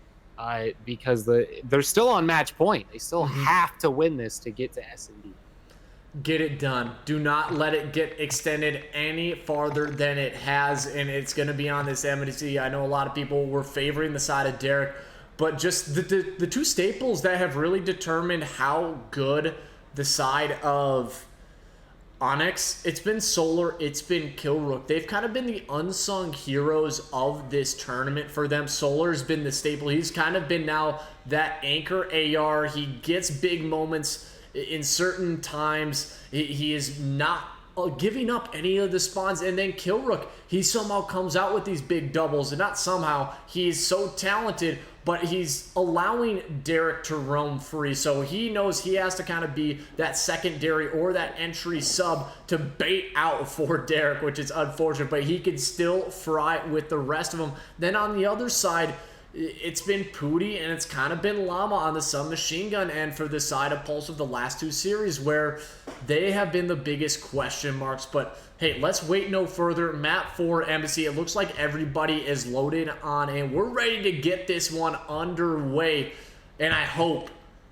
because they're still on match point. They still have to win this to get to S&D. Get it done. Do not let it get extended any farther than it has, and it's going to be on this MWII. I know a lot of people were favoring the side of Derek, but just the 2 staples that have really determined how good the side of Onyx, it's been Solar, it's been Killrook. They've kind of been the unsung heroes of this tournament for them. Solar's been the staple. He's kind of been now that anchor AR. He gets big moments in certain times. He is not giving up any of the spawns. And then Killrook, he somehow comes out with these big doubles. And not somehow, he's so talented, but he's allowing Derek to roam free. So he knows he has to kind of be that secondary or that entry sub to bait out for Derek, which is unfortunate, but he can still fry with the rest of them. Then on the other side, it's been Pooty and it's kind of been Llama on the submachine gun end for the side of Pulse of the last 2 series, where they have been the biggest question marks. But hey, let's wait no further. Map 4 Embassy, it looks like everybody is loaded on and we're ready to get this one underway. And I hope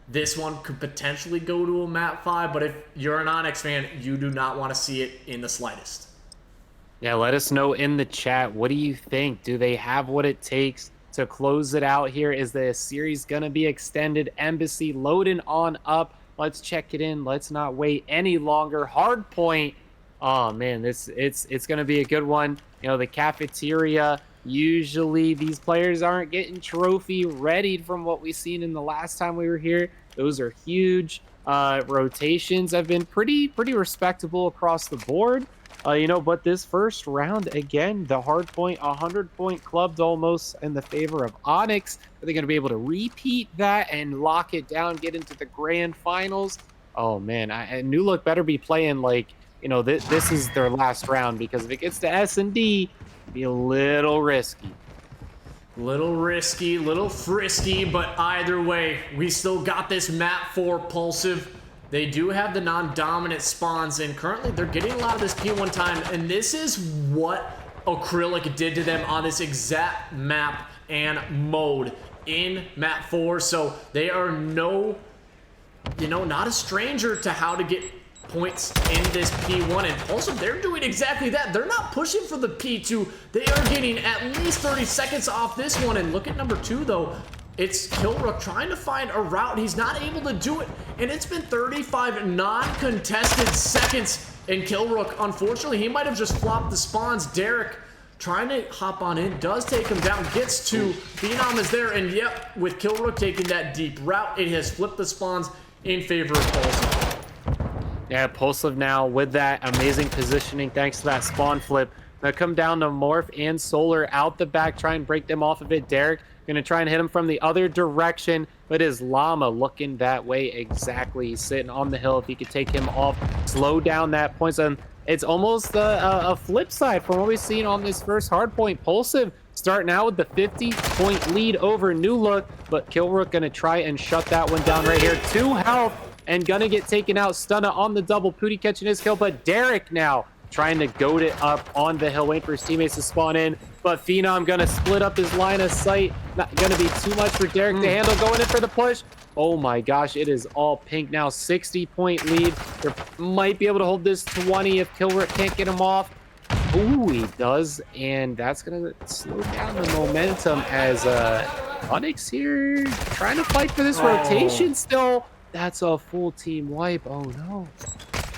this one could potentially go to a map 5, but if you're an Onyx fan, you do not want to see it in the slightest. Yeah, let us know in the chat. What do you think? Do they have what it takes to close it out here? Is the series gonna be extended? Embassy loading on up. Let's check it in. Let's not wait any longer. Hard point. Oh man, it's gonna be a good one. You know, the cafeteria, usually these players aren't getting trophy readied from what we've seen in the last time we were here. Those are huge. Rotations have been pretty respectable across the board. You know, but this first round, again, the hard point, 100-point clubbed almost in the favor of Onyx. Are they going to be able to repeat that and lock it down, get into the grand finals? Oh, man, Newlook better be playing like, you know, this is their last round, because if it gets to S&D, it'd be a little risky. Little risky, little frisky, but either way, we still got this map for Pulsive. They do have the non-dominant spawns, and currently they're getting a lot of this P1 time, and this is what Acrylic did to them on this exact map and mode in map 4. So they are not a stranger to how to get points in this P1, and also they're doing exactly that. They're not pushing for the P2. They are getting at least 30 seconds off this one, and look at number 2 though. It's Killrook trying to find a route. He's not able to do it, and it's been 35 non-contested seconds. And Killrook, unfortunately, he might have just flopped the spawns. Derek trying to hop on in, does take him down, gets 2. Phenom is there, and yep, with Killrook taking that deep route, it has flipped the spawns in favor of Pulsive. Yeah, Pulsive now with that amazing positioning thanks to that spawn flip. Gonna come down to Morph and Solar out the back, try and break them off of it. Derek gonna try and hit him from the other direction, but is Llama looking that way exactly? He's sitting on the hill. If he could take him off, slow down that points. And it's almost a flip side from what we've seen on this first hard point. Pulsive starting out with the 50-point lead over Newlook, but Killrook gonna try and shut that one down right here. 2 health and gonna get taken out. Stunna on the double. Pooty catching his kill, but Derek now trying to goad it up on the hill, waiting for his teammates to spawn in. But Phenom gonna split up his line of sight. Not gonna be too much for Derek to handle. Going in for the push. Oh my gosh, it is all pink now. 60-point lead. They might be able to hold this 20 if Killrook can't get him off. Ooh, he does, and that's gonna slow down the momentum as Onyx here trying to fight for this rotation still. That's a full team wipe. Oh no.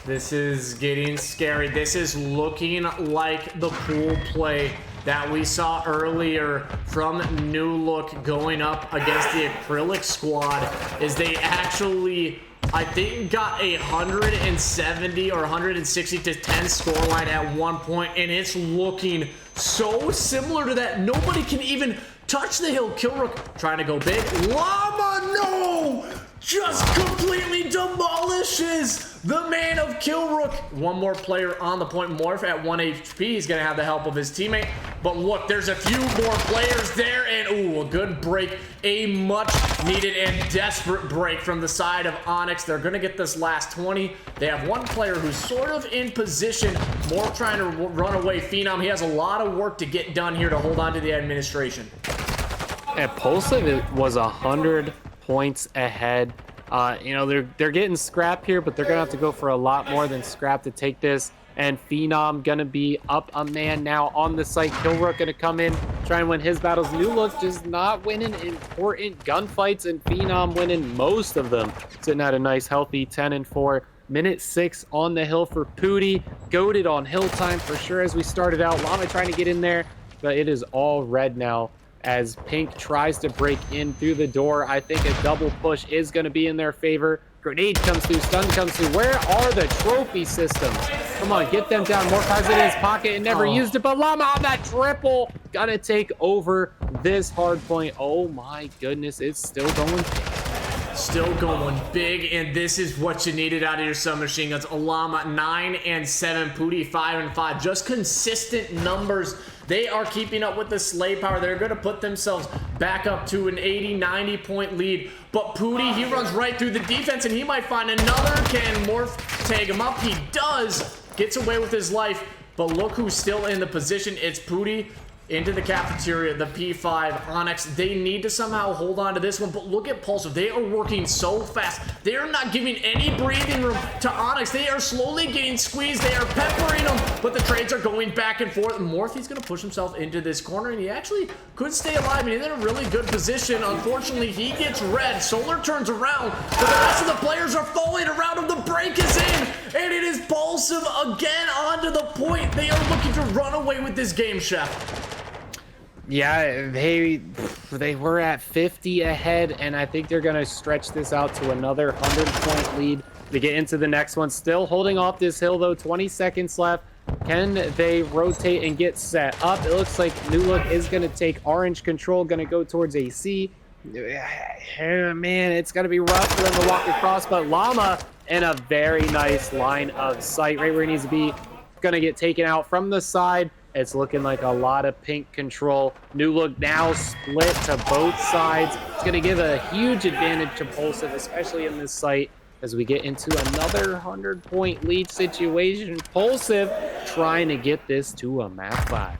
This is getting scary. This is looking like the pool play that we saw earlier from Newlook going up against the Acrylic squad. Is they actually, I think, got a 170 or 160 to 10 scoreline at one point, and it's looking so similar to that. Nobody can even touch the hill. Killrook trying to go big. Llama, no! Just completely demolishes the man of Killrook. One more player on the point. Morph at 1 HP. He's going to have the help of his teammate. But look, there's a few more players there. And, ooh, a good break. A much needed and desperate break from the side of Onyx. They're going to get this last 20. They have one player who's sort of in position. Morph trying to run away. Phenom, he has a lot of work to get done here to hold on to the administration. And Pulsive was 100 points ahead. You know, they're getting scrap here, but they're gonna have to go for a lot more than scrap to take this. And Phenom gonna be up a man now on the site. Killrook gonna come in, try and win his battles. Newlook just not winning important gunfights, and Phenom winning most of them. Sitting at a nice healthy 10-4. Minute 6 on the hill for Pooty. Goated on hill time for sure as we started out. Llama trying to get in there, but it is all red now as Pink tries to break in through the door. I think a double push is going to be in their favor. Grenade comes through, stun comes through. Where are the trophy systems? Come on, get them down. Morph has it in his pocket and never used it, but Llama on that triple. Gonna take over this hard point. Oh my goodness, it's still going. Still going big, and this is what you needed out of your submachine guns. Llama 9 and 7, Pooty 5 and 5. Just consistent numbers. They are keeping up with the slay power. They're going to put themselves back up to an 80-90 point lead. But Pooty, he runs right through the defense, and he might find another. Can Morph tag him up? He does. Gets away with his life. But look who's still in the position. It's Pooty into the cafeteria, the P5, Onyx. They need to somehow hold on to this one, but look at Pulsive. They are working so fast. They are not giving any breathing room to Onyx. They are slowly getting squeezed. They are peppering them, but the trades are going back and forth. Morph, he's going to push himself into this corner, and he actually could stay alive. He's in a really good position. Unfortunately, he gets red. Solar turns around, but the rest of the players are falling around him. The break is in, and it is Pulsive again onto the point. They are looking to run away with this game, Chef. Yeah, they were at 50 ahead, and I think they're going to stretch this out to another 100-point lead to get into the next one. Still holding off this hill, though. 20 seconds left. Can they rotate and get set up? It looks like Newlook is going to take orange control, going to go towards AC. Man, it's going to be rough for them to walk across, but Llama in a very nice line of sight right where he needs to be. Going to get taken out from the side. It's looking like a lot of Pink control. Newlook now split to both sides. It's going to give a huge advantage to Pulsive, especially in this site, as we get into another 100-point lead situation. Pulsive trying to get this to a map 5.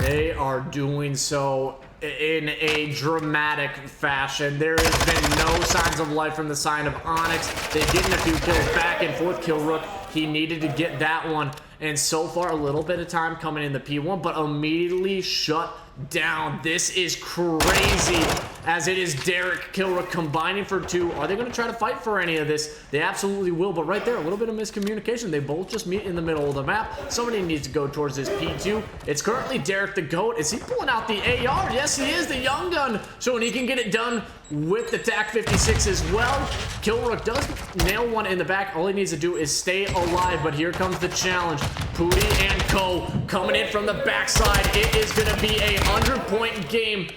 They are doing so in a dramatic fashion. There has been no signs of life from the side of Onyx. They're getting a few kills back and forth. Killrook, he needed to get that one. And so far, a little bit of time coming in the P1, but immediately shut down. This is crazy. as it is Derek, Kilrook combining for 2. Are they going to try to fight for any of this? They absolutely will, but right there, a little bit of miscommunication. They both just meet in the middle of the map. Somebody needs to go towards this P2. It's currently Derek the GOAT. Is he pulling out the AR? Yes, he is, the young gun, so when he can get it done with the TAC 56 as well. Kilrook does nail one in the back. All he needs to do is stay alive, but here comes the challenge. Pooty and Co coming in from the backside. It is going to be a 100-point game.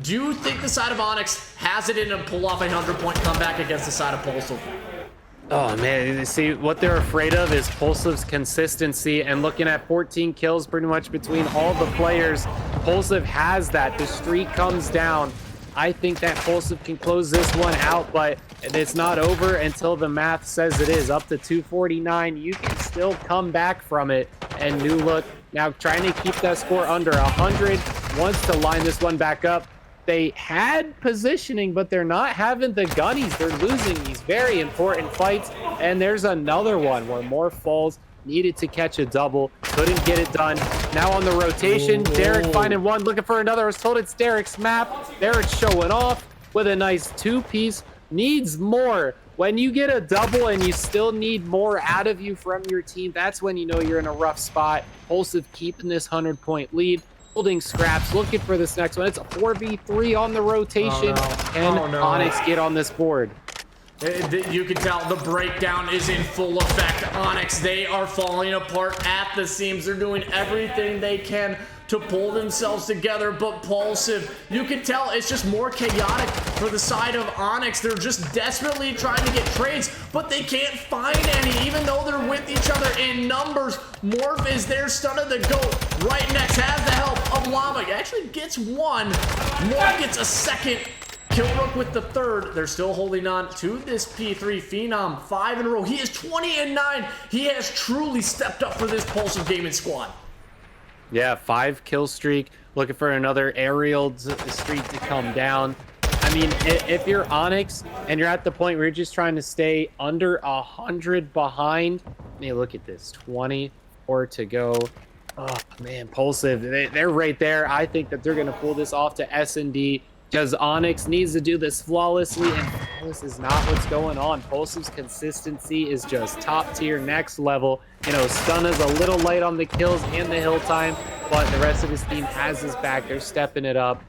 Do you think the side of Onyx has it in to pull off a 100-point comeback against the side of Pulsive? Oh man, see what they're afraid of is Pulsive's consistency, and looking at 14 kills pretty much between all the players, Pulsive has that. The streak comes down. I think that Pulsive can close this one out, but it's not over until the math says it is. Up to 249, you can still come back from it. And Newlook now trying to keep that score under 100, wants to line this one back up. They had positioning, but they're not having the gunnies. They're losing these very important fights. And there's another one where more falls, needed to catch a double, couldn't get it done. Now on the rotation, Derek finding one, looking for another. I was told it's Derek's map. Derek's showing off with a nice 2-piece. Needs more. When you get a double and you still need more out of you from your team, that's when you know you're in a rough spot. Pulsive keeping this 100-point lead, holding scraps, looking for this next one. It's a 4v3 on the rotation. Can Onyx get on this board? You can tell the breakdown is in full effect. Onyx, they are falling apart at the seams. They're doing everything they can to pull themselves together, but Pulsive, you can tell it's just more chaotic for the side of Onyx. They're just desperately trying to get trades, but they can't find any, even though they're with each other in numbers. Morph is there, Stun of the GOAT right next, has the help of Llama. He actually gets one. Morph gets a second. Kilrook with the third. They're still holding on to this P3 Phenom. 5 in a row. He is 20-9. He has truly stepped up for this Pulsive gaming squad. Yeah, 5 kill streak. Looking for another aerial streak to come down. I mean, if you're Onyx and you're at the point where you're just trying to stay under 100 behind, hey, look at this, 24 to go. Oh man, Pulsive, they're right there. I think that they're gonna pull this off to S&D, because Onyx needs to do this flawlessly, and this is not what's going on. Pulsive's consistency is just top tier, next level. You know, Stun is a little light on the kills and the hill time, but the rest of his team has his back. They're stepping it up.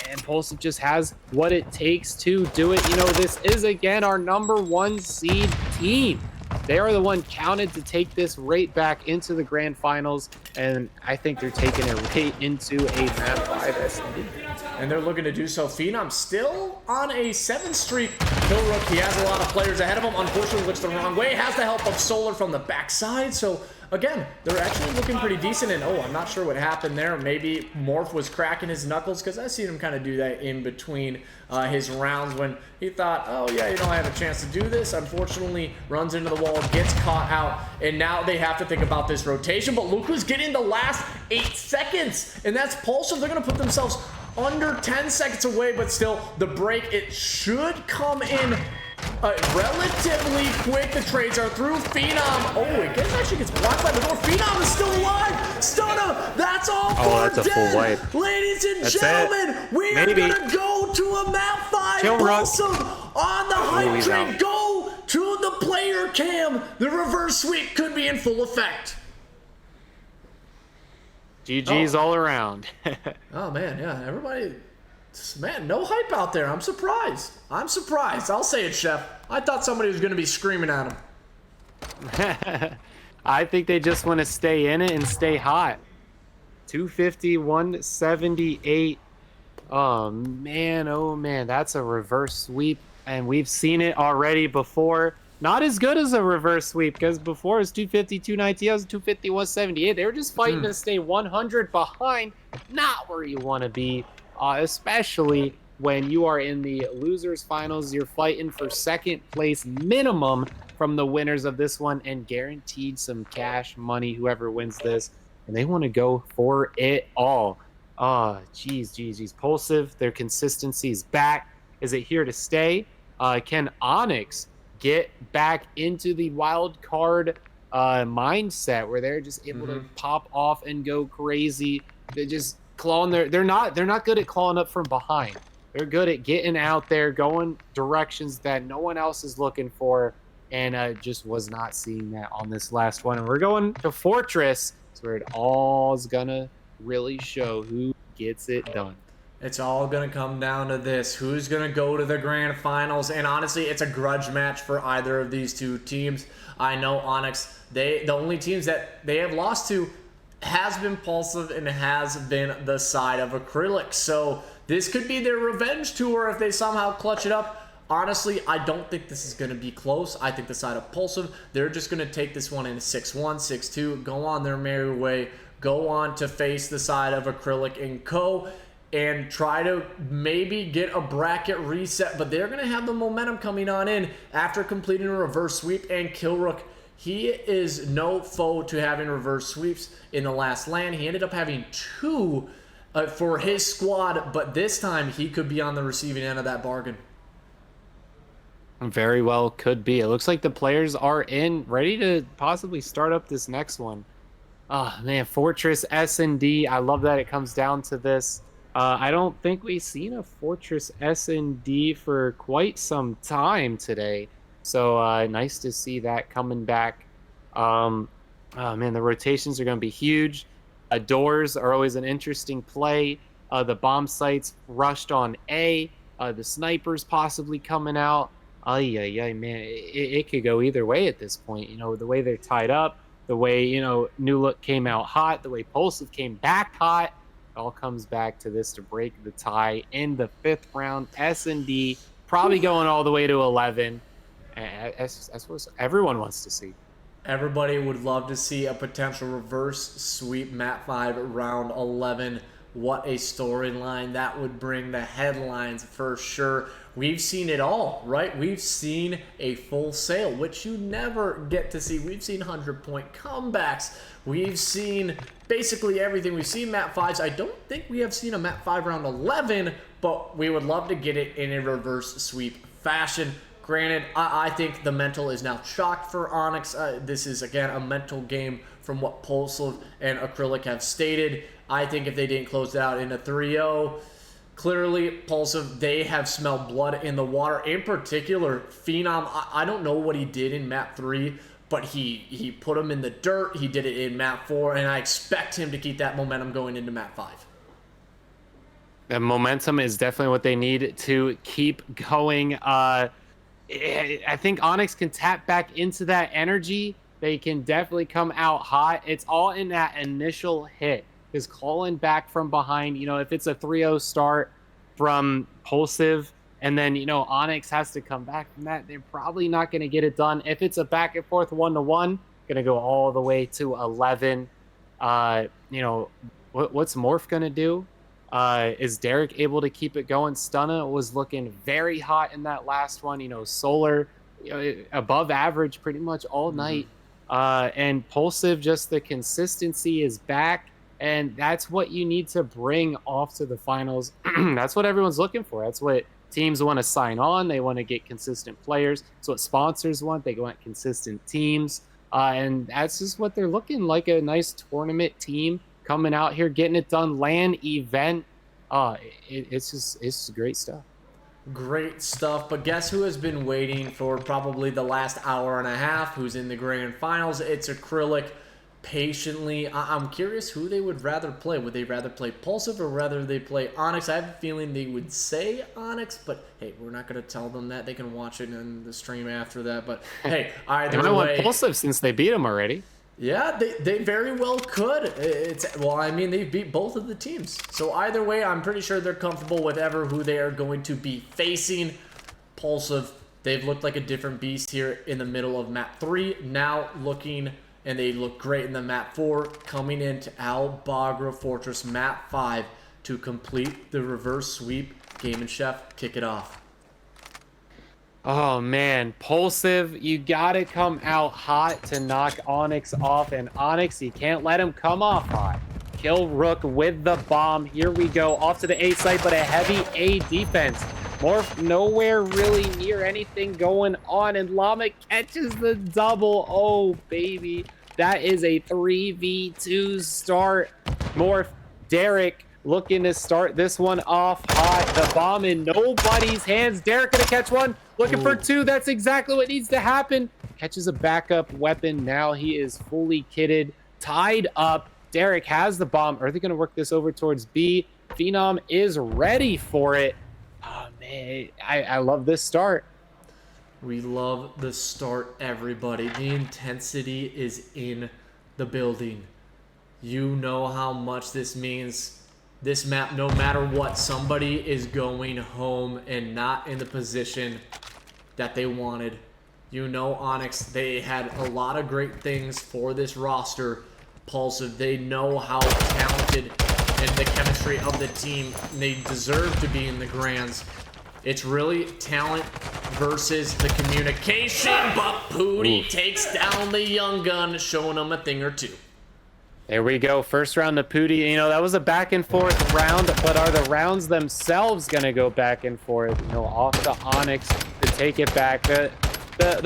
And Pulsive just has what it takes to do it. You know, this is, again, our #1 seed team. They are the one counted to take this right back into the grand finals, and I think they're taking it right into a map 5 S&D. And they're looking to do so. Phenom still on a 7 streak. Kilrook, he has a lot of players ahead of him. Unfortunately, looks the wrong way. Has the help of Solar from the backside. So, again, they're actually looking pretty decent. And, oh, I'm not sure what happened there. Maybe Morph was cracking his knuckles, because I've seen him kind of do that in between his rounds when he thought, oh, yeah, you know, I have a chance to do this. Unfortunately, runs into the wall, gets caught out, and now they have to think about this rotation. But look who's getting the last 8 seconds, and that's Pulsive. They're going to put themselves under 10 seconds away, but still, the break, it should come in relatively quick. The trades are through. Phenom, oh, it actually gets blocked by the door. Phenom is still alive. Stunner, that's all for that's a full wipe. Ladies and gentlemen, we are gonna go to a map 5. Pulsive on the hype train. Go to the player cam. The reverse sweep could be in full effect. GG's all around. Oh man, yeah, everybody, man, no hype out there. I'm surprised. I'm surprised. I'll say it, Chef. I thought somebody was going to be screaming at him. I think they just want to stay in it and stay hot. 250, 178. Oh man, that's a reverse sweep, and we've seen it already before. Not as good as a reverse sweep, because before it was 250, 290, it was 250, 178. They were just fighting to stay 100 behind. Not where you want to be, especially when you are in the losers finals. You're fighting for second place minimum from the winners of this one, and guaranteed some cash money, whoever wins this. And they want to go for it all. Geez. Pulsive, their consistency is back. Is it here to stay? Can Onyx get back into the wild card mindset where they're just able to pop off and go crazy? They just clawing they're not good at clawing up from behind. They're good at getting out there, going directions that no one else is looking for, and just was not seeing that on this last one. And we're going to Fortress, where it all's gonna really show who gets it done. It's all going to come down to this. Who's going to go to the grand finals? And honestly, it's a grudge match for either of these two teams. I know Onyx, the only teams that they have lost to has been Pulsive and has been the side of Acrylic. So this could be their revenge tour if they somehow clutch it up. Honestly, I don't think this is going to be close. I think the side of Pulsive, they're just going to take this one in 6-1, 6-2, go on their merry way, go on to face the side of Acrylic and Co., and try to maybe get a bracket reset, but they're going to have the momentum coming on in after completing a reverse sweep. And Kilrook, he is no foe to having reverse sweeps in the last LAN. He ended up having 2 for his squad, but this time he could be on the receiving end of that bargain. Very well could be. It looks like the players are in, ready to possibly start up this next one. Oh, man, Fortress S&D. I love that it comes down to this. I don't think we've seen a Fortress S&D for quite some time today. So nice to see that coming back. Oh, man, the rotations are going to be huge. Doors are always an interesting play. The bomb sites rushed on A. The snipers possibly coming out. Yeah, man, it could go either way at this point. You know, the way they're tied up, the way, you know, Newlook came out hot, the way Pulsive came back hot. It all comes back to this to break the tie in the 5th round. S&D probably going all the way to 11. That's what everyone wants to see. Everybody would love to see a potential reverse sweep Mat 5 round 11. What a storyline that would bring, the headlines for sure. We've seen it all, right? We've seen a full sale, which you never get to see. We've seen 100-point comebacks. We've seen basically everything. We've seen Mat 5s. I don't think we have seen a Mat 5 round 11, but we would love to get it in a reverse sweep fashion. Granted, I think the mental is now chalked for Onyx. This is, again, a mental game from what Pulsive and Acrylic have stated. I think if they didn't close it out in a 3-0, clearly Pulsive, they have smelled blood in the water. In particular, Phenom, I don't know what he did in Map 3, but he put him in the dirt. He did it in Map 4, and I expect him to keep that momentum going into Map 5. The momentum is definitely what they need to keep going. I think Onyx can tap back into that energy. They can definitely come out hot. It's all in that initial hit. Is calling back from behind, you know, if it's a 3-0 start from Pulsive and then, you know, Onyx has to come back from that, they're probably not going to get it done. If it's a back and forth 1-1, going to go all the way to 11. You know, what's Morph going to do? Is Derek able to keep it going? Stunna was looking very hot in that last one. You know, Solar, you know, above average pretty much all night. And Pulsive, just the consistency is back. And that's what you need to bring off to the finals. That's what everyone's looking for. That's what teams want to sign on. They want to get consistent players. That's what sponsors want. They want consistent teams. And that's just what they're looking like, a nice tournament team coming out here, getting it done. LAN event. It's just great stuff. Great stuff. But guess who has been waiting for probably the last hour and a half? Who's in the grand finals? It's Acrylic. Patiently. I'm curious who they would rather play. Would they rather play Pulsive or rather they play Onyx? I have a feeling they would say Onyx, but hey, we're not going to tell them that. They can watch it in the stream after that. But hey, either way, way, want Pulsive since they beat them already. Yeah, they very well could. Well, I mean, they beat both of the teams. So either way, I'm pretty sure they're comfortable with who they are going to be facing. Pulsive, they've looked like a different beast here in the middle of map 3. Now looking, and they look great in the map 4, coming into Al Bagra Fortress map 5 to complete the reverse sweep. Game and Chef, kick it off. Oh man, Pulsive, you gotta come out hot to knock Onyx off, and Onyx, you can't let him come off hot. Kill Rook with the bomb. Here we go, off to the A site, but a heavy A defense. Morph nowhere really near anything going on, and Llama catches the double. Oh baby, that is a 3v2 start. Morph, Derek looking to start this one off hot. The bomb in nobody's hands. Derek gonna catch one. Looking for two. That's exactly what needs to happen. Catches a backup weapon. Now he is fully kitted, tied up. Derek has the bomb. Are they gonna work this over towards B? Phenom is ready for it. Oh man, I love this start. We love the start, everybody. The intensity is in the building. You know how much this means. This map, no matter what, somebody is going home and not in the position that they wanted. You know, Onyx, they had a lot of great things for this roster. Pulsive, they know how talented and the chemistry of the team. They deserve to be in the grands. It's really talent versus the communication, but Pooty takes down the young gun, showing him a thing or two. There we go. First round to Pooty. You know, that was a back and forth round, but are the rounds themselves going to go back and forth? You know, off to Onyx to take it back. The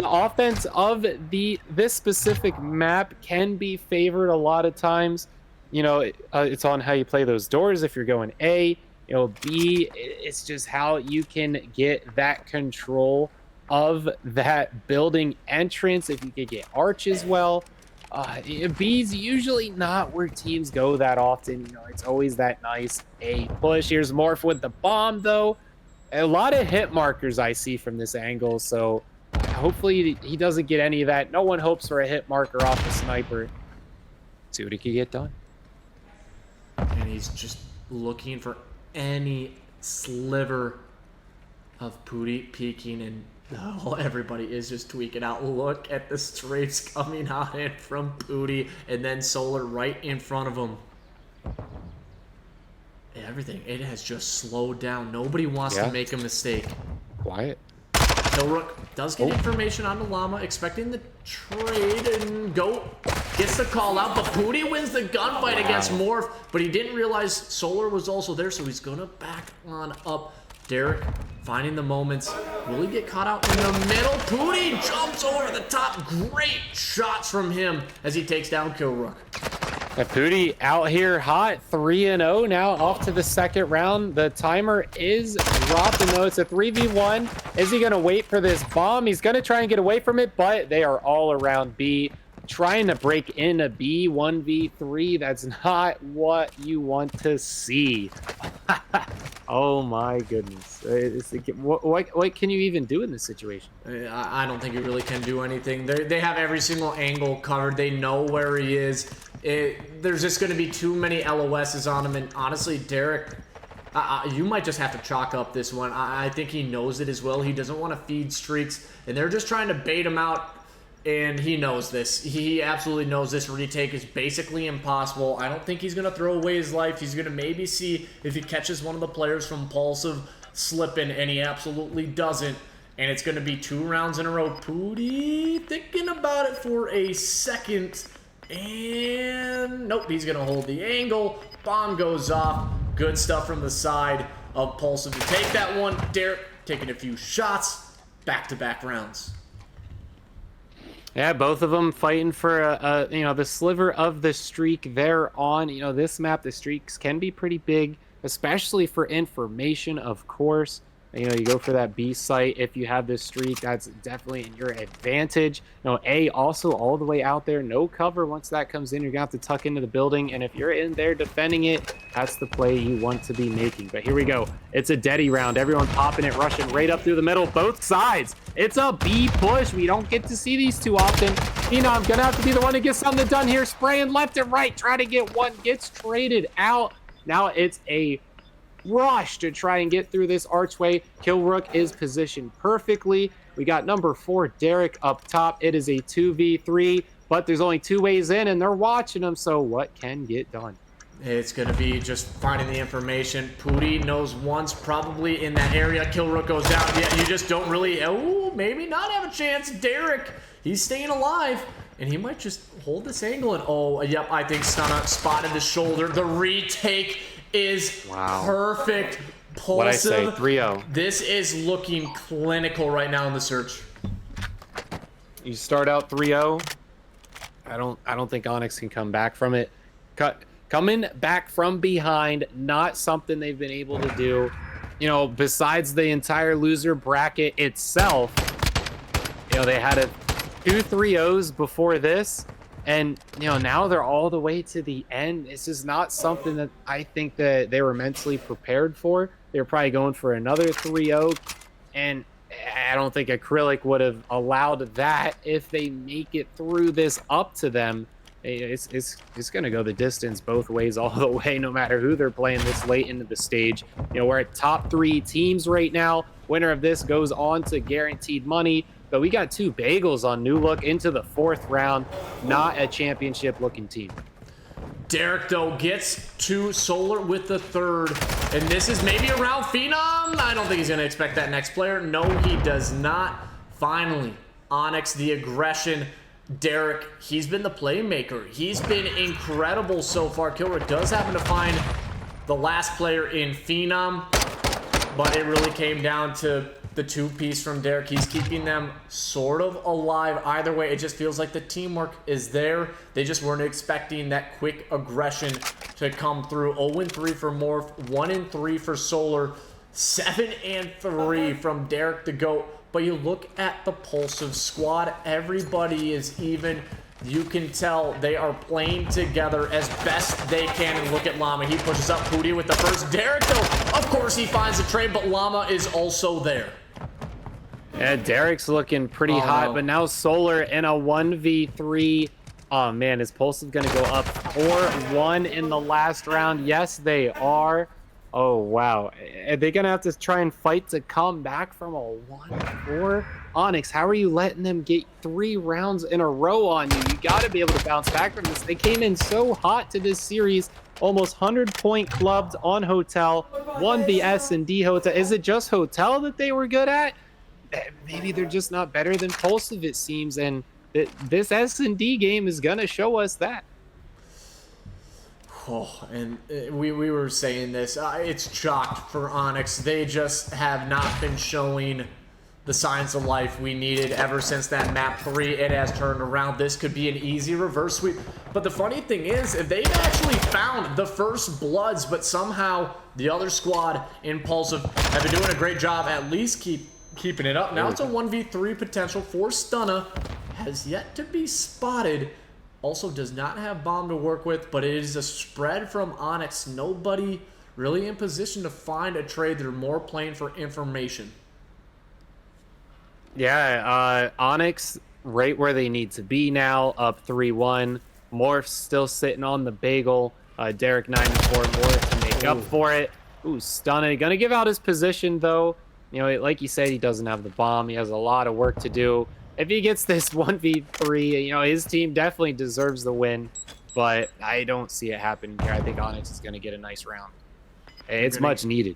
offense of this specific map can be favored a lot of times. You know, it's on how you play those doors. If you're going A, you know, B, it's just how you can get that control of that building entrance. If you could get arches well. B's usually not where teams go that often. You know, it's always that nice A push. Here's Morph with the bomb, though. A lot of hit markers I see from this angle, so hopefully he doesn't get any of that. No one hopes for a hit marker off the sniper. See what he can get done. And he's just looking for any sliver of Pooty peeking, and everybody is just tweaking out. Look at the strafes coming out in from Pooty, and then Solar right in front of him. Everything, it has just slowed down. Nobody wants to make a mistake. Quiet. Newlook does get information on the Llama, expecting the trade, and gets the call out, but Pooty wins the gunfight against Morph, but he didn't realize Solar was also there, so he's gonna back on up. Derek finding the moments. Will he get caught out in the middle? Pooty jumps over the top. Great shots from him as he takes down Killrook. Pooty out here hot, 3-0 now, off to the second round. The timer is dropping, though. It's a 3v1. Is he going to wait for this bomb? He's going to try and get away from it, but they are all around B, trying to break in a B 1v3. That's not what you want to see. Oh my goodness. What can you even do in this situation? I don't think you really can do anything. They have every single angle covered. They know where he is. There's just going to be too many LOSs on him, and honestly, Derek, you might just have to chalk up this one. I think he knows it as well. He doesn't want to feed streaks, and they're just trying to bait him out, and he knows this. He absolutely knows this retake is basically impossible. I don't think he's going to throw away his life. He's going to maybe see if he catches one of the players from Pulsive slipping, and he absolutely doesn't. And it's going to be 2 rounds in a row. Pooty thinking about it for a second. And nope, he's going to hold the angle. Bomb goes off. Good stuff from the side of Pulsive to take that one. Derek taking a few shots. Back-to-back rounds. Yeah, both of them fighting for you know, the sliver of the streak they're on. You know, this map, the streaks can be pretty big, especially for information, of course. You know, you go for that B site if you have this streak. That's definitely in your advantage. You know, A also all the way out there, no cover. Once that comes in, you're gonna have to tuck into the building, and if you're in there defending it, that's the play you want to be making. But here we go. It's a deady round. Everyone popping it, rushing right up through the middle, both sides. It's a B push. We don't get to see these too often. You know, I'm gonna have to be the one to get something done here. Spraying left and right, try to get one, gets traded out. Now it's a rush to try and get through this archway. Killrook is positioned perfectly. We got number 4, Derek, up top. It is a 2v3, but there's only 2 ways in, and they're watching them, so what can get done? It's going to be just finding the information. Pooty knows one's probably in that area. Killrook goes down. Yeah, you just don't really, maybe not have a chance. Derek, he's staying alive, and he might just hold this angle, and yep, I think Stunna spotted the shoulder. The retake is perfect. Pulsive. What'd I say? 3-0. This is looking clinical right now in the search. You start out 3-0. I don't think Onyx can come back from it. coming back from behind, not something they've been able to do. You know, besides the entire loser bracket itself, you know, they had a 2-3-0s before this, and you know, now they're all the way to the end. It's just not something that I think that they were mentally prepared for. They're probably going for another 3-0, and I don't think Acrylic would have allowed that if they make it through this up to them. It's going to go the distance both ways all the way, no matter who they're playing this late into the stage. You know, we're at top 3 teams right now. Winner of this goes on to guaranteed money. But we got 2 bagels on Newlook into the 4th round. Not a championship-looking team. Derek, though, gets to Solar with the 3rd. And this is maybe around Phenom. I don't think he's going to expect that next player. No, he does not. Finally, Onyx, the aggression. Derek, he's been the playmaker. He's been incredible so far. Kilroy does happen to find the last player in Phenom. But it really came down to the 2-piece from Derek. He's keeping them sort of alive. Either way, it just feels like the teamwork is there. They just weren't expecting that quick aggression to come through. 0-3 for Morph, 1-3 for Solar, 7-3 from Derek the GOAT. But you look at the Pulsive squad, everybody is even. You can tell they are playing together as best they can. And look at Llama. He pushes up Pooty with the first. Derek, though, of course, he finds the trade, but Llama is also there. Yeah, Derek's looking pretty hot, no. but now Solar in a 1v3. Oh, man, is Pulsive going to go up 4-1 in the last round? Yes, they are. Oh, wow. Are they going to have to try and fight to come back from a 1-4? Onyx, how are you letting them get 3 rounds in a row on you? You got to be able to bounce back from this. They came in so hot to this series, almost 100-point clubbed on Hotel, won the S&D Hotel. Is it just Hotel that they were good at? Maybe they're just not better than Pulsive, it seems, and this S&D game is going to show us that. Oh, and we were saying this. It's chalked for Onyx. They just have not been showing the signs of life we needed ever since that map 3. It has turned around. This could be an easy reverse sweep. But the funny thing is, they've actually found the first bloods, but somehow the other squad, Impulsive, have been doing a great job at least keeping it up. Now it's a 1v3 potential for Stunna. Has yet to be spotted. Also does not have bomb to work with, but it is a spread from Onyx. Nobody really in position to find a trade. They're more playing for information. Yeah, Onyx right where they need to be now, up 3-1. Morph's still sitting on the bagel. Derek 94 more to make up for it. Ooh, Stunna. Gonna give out his position, though. You know, like you said, he doesn't have the bomb. He has a lot of work to do. If he gets this 1v3, you know, his team definitely deserves the win, but I don't see it happening here. I think Onyx is going to get a nice round. It's much needed.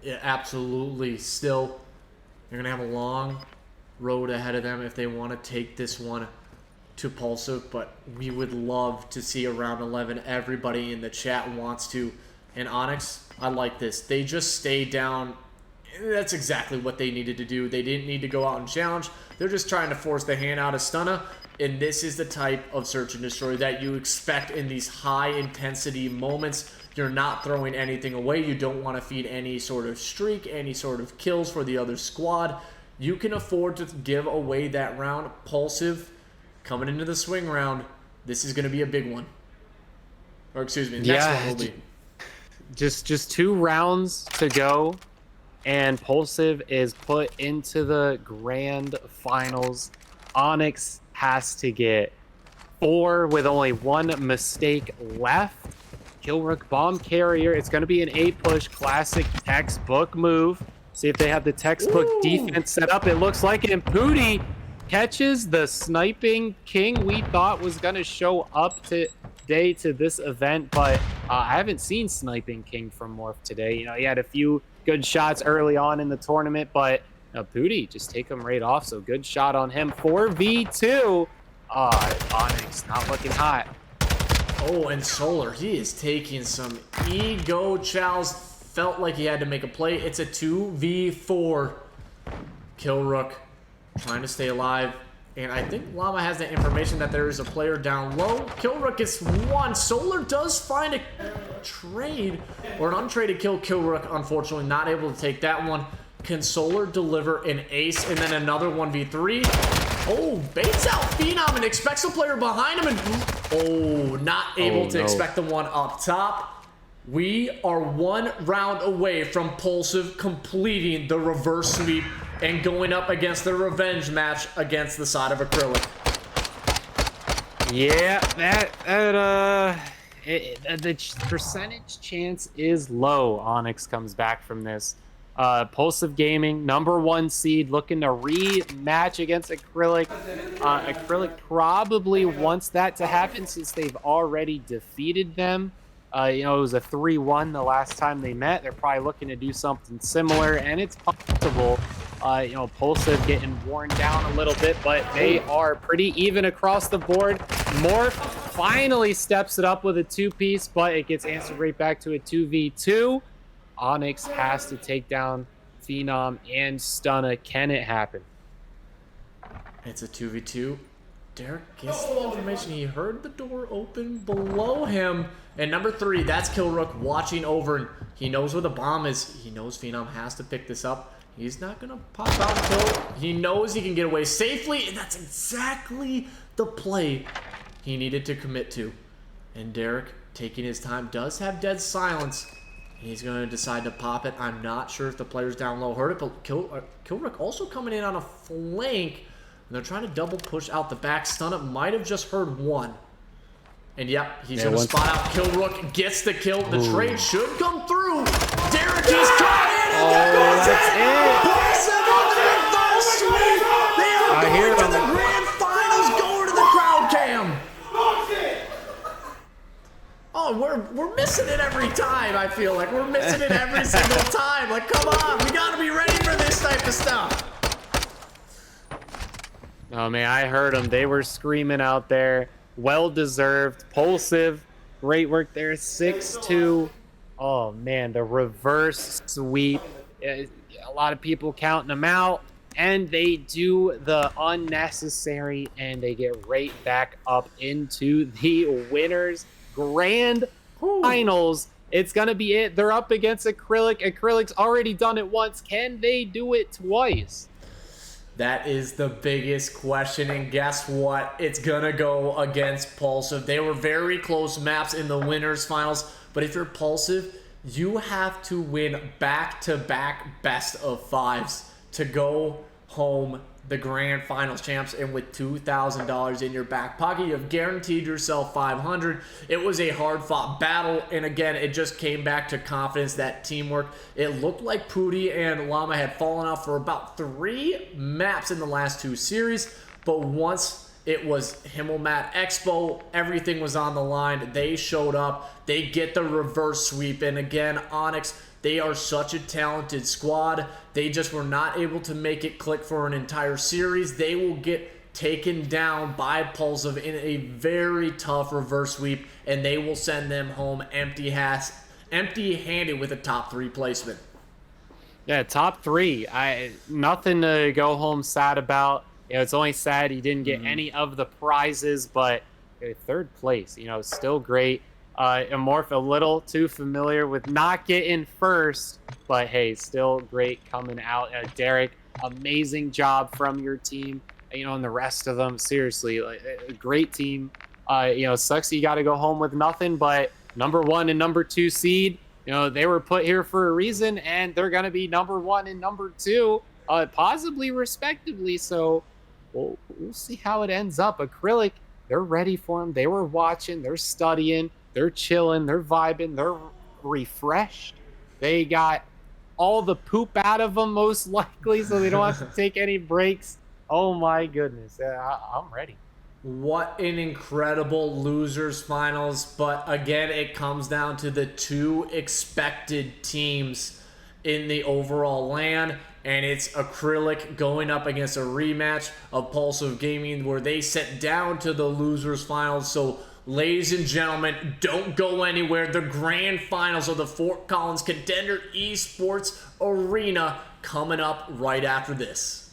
Yeah, absolutely. Still, they're going to have a long road ahead of them if they want to take this one to Pulsive, but we would love to see a round 11. Everybody in the chat wants to. And Onyx, I like this. They just stay down. That's exactly what they needed to do. They didn't need to go out and challenge. They're just trying to force the hand out of Stunna. And this is the type of search and destroy that you expect in these high-intensity moments. You're not throwing anything away. You don't want to feed any sort of streak, any sort of kills for the other squad. You can afford to give away that round. Pulsive, coming into the swing round, this is going to be a big one. Or excuse me, the next one will be. Just 2 rounds to go. And Pulsive is put into the grand finals. Onyx has to get 4 with only 1 mistake left. Kilrook bomb carrier. It's going to be an A-push, classic textbook move. See if they have the textbook defense set up. It looks like it. And Pooty catches the sniping king we thought was going to show up today to this event. But I haven't seen sniping king from Morph today. You know, he had a few good shots early on in the tournament, but Pooty just take him right off. So good shot on him. 4v2. Onyx not looking hot. Oh, and Solar, he is taking some ego chows. Felt like he had to make a play. It's a 2v4. Kilrook trying to stay alive. And I think Llama has the information that there is a player down low. Killrook gets one. Solar does find a trade, or an untraded kill. Killrook, unfortunately, not able to take that one. Can Solar deliver an ace and then another 1v3? Oh, baits out Phenom and expects a player behind him. And not able to expect the one up top. We are one round away from Pulsive completing the reverse sweep and going up against the revenge match against the side of Acrylic. Yeah, the percentage chance is low. Onyx comes back from this. Pulsive Gaming, #1 seed, looking to rematch against Acrylic. Acrylic probably wants that to happen since they've already defeated them. You know, it was a 3-1 the last time they met. They're probably looking to do something similar, and it's possible. You know, Pulsive getting worn down a little bit, but they are pretty even across the board. Morph finally steps it up with a 2-piece, but it gets answered right back to a 2v2. Onyx has to take down Phenom and Stunna. Can it happen? It's a 2v2. Derek gets the information. He heard the door open below him. And #3, that's Killrook watching over. And he knows where the bomb is. He knows Phenom has to pick this up. He's not going to pop out until he knows he can get away safely. And that's exactly the play he needed to commit to. And Derek, taking his time, does have dead silence. He's going to decide to pop it. I'm not sure if the players down low heard it, but Killrook also coming in on a flank. And they're trying to double push out the back. Stunna might have just heard one. And yep, he's going to spot out Killrook. Gets the kill. The trade should come through. Derek is caught in. And that's it. Pulsive on the reverse sweep. They are going to the grand finals. Going to the crowd cam. Oh, we're missing it every time, I feel like. We're missing it every single time. Like, come on. We got to be ready for this type of stuff. Oh, man, I heard them. They were screaming out there. Well-deserved. Pulsive, great work there. 6-2. Oh, man, the reverse sweep. A lot of people counting them out. And they do the unnecessary, and they get right back up into the winners' grand finals. It's going to be it. They're up against Acrylic. Acrylic's already done it once. Can they do it twice? That is the biggest question, and guess what? It's gonna go against Pulsive. They were very close maps in the winners finals, but if you're Pulsive, you have to win back-to-back best of fives to go home the grand finals champs, and with $2,000 in your back pocket, you have guaranteed yourself $500. It was a hard-fought battle, and again, it just came back to confidence, that teamwork. It looked like Pooty and Llama had fallen off for about 3 maps in the last 2 series, but once it was Himmelmat Expo, everything was on the line. They showed up. They get the reverse sweep, and again, Onyx, they are such a talented squad. They just were not able to make it click for an entire series. They will get taken down by Pulsive in a very tough reverse sweep, and they will send them home empty-handed with a top 3 placement. Yeah, top 3. Nothing to go home sad about. You know, it's only sad he didn't get any of the prizes, but 3rd place, you know, still great. Amorph a little too familiar with not getting first, but hey, still great coming out. Derek, amazing job from your team, you know, and the rest of them, seriously, like, a great team. You know, sucks you got to go home with nothing, but #1 and #2 seed, you know, they were put here for a reason, and they're going to be #1 and #2, possibly respectively, so we'll see how it ends up. Acrylic, they're ready for them. They were watching, they're studying, they're chilling, they're vibing, they're refreshed. They got all the poop out of them, most likely, so they don't have to take any breaks. Oh my goodness, I'm ready. What an incredible losers finals, but again, it comes down to the 2 expected teams in the overall LAN, and it's Acrylic going up against a rematch of Pulsive Gaming where they sent down to the losers finals. So ladies and gentlemen, don't go anywhere. The grand finals of the Fort Collins Contender eSports Arena coming up right after this.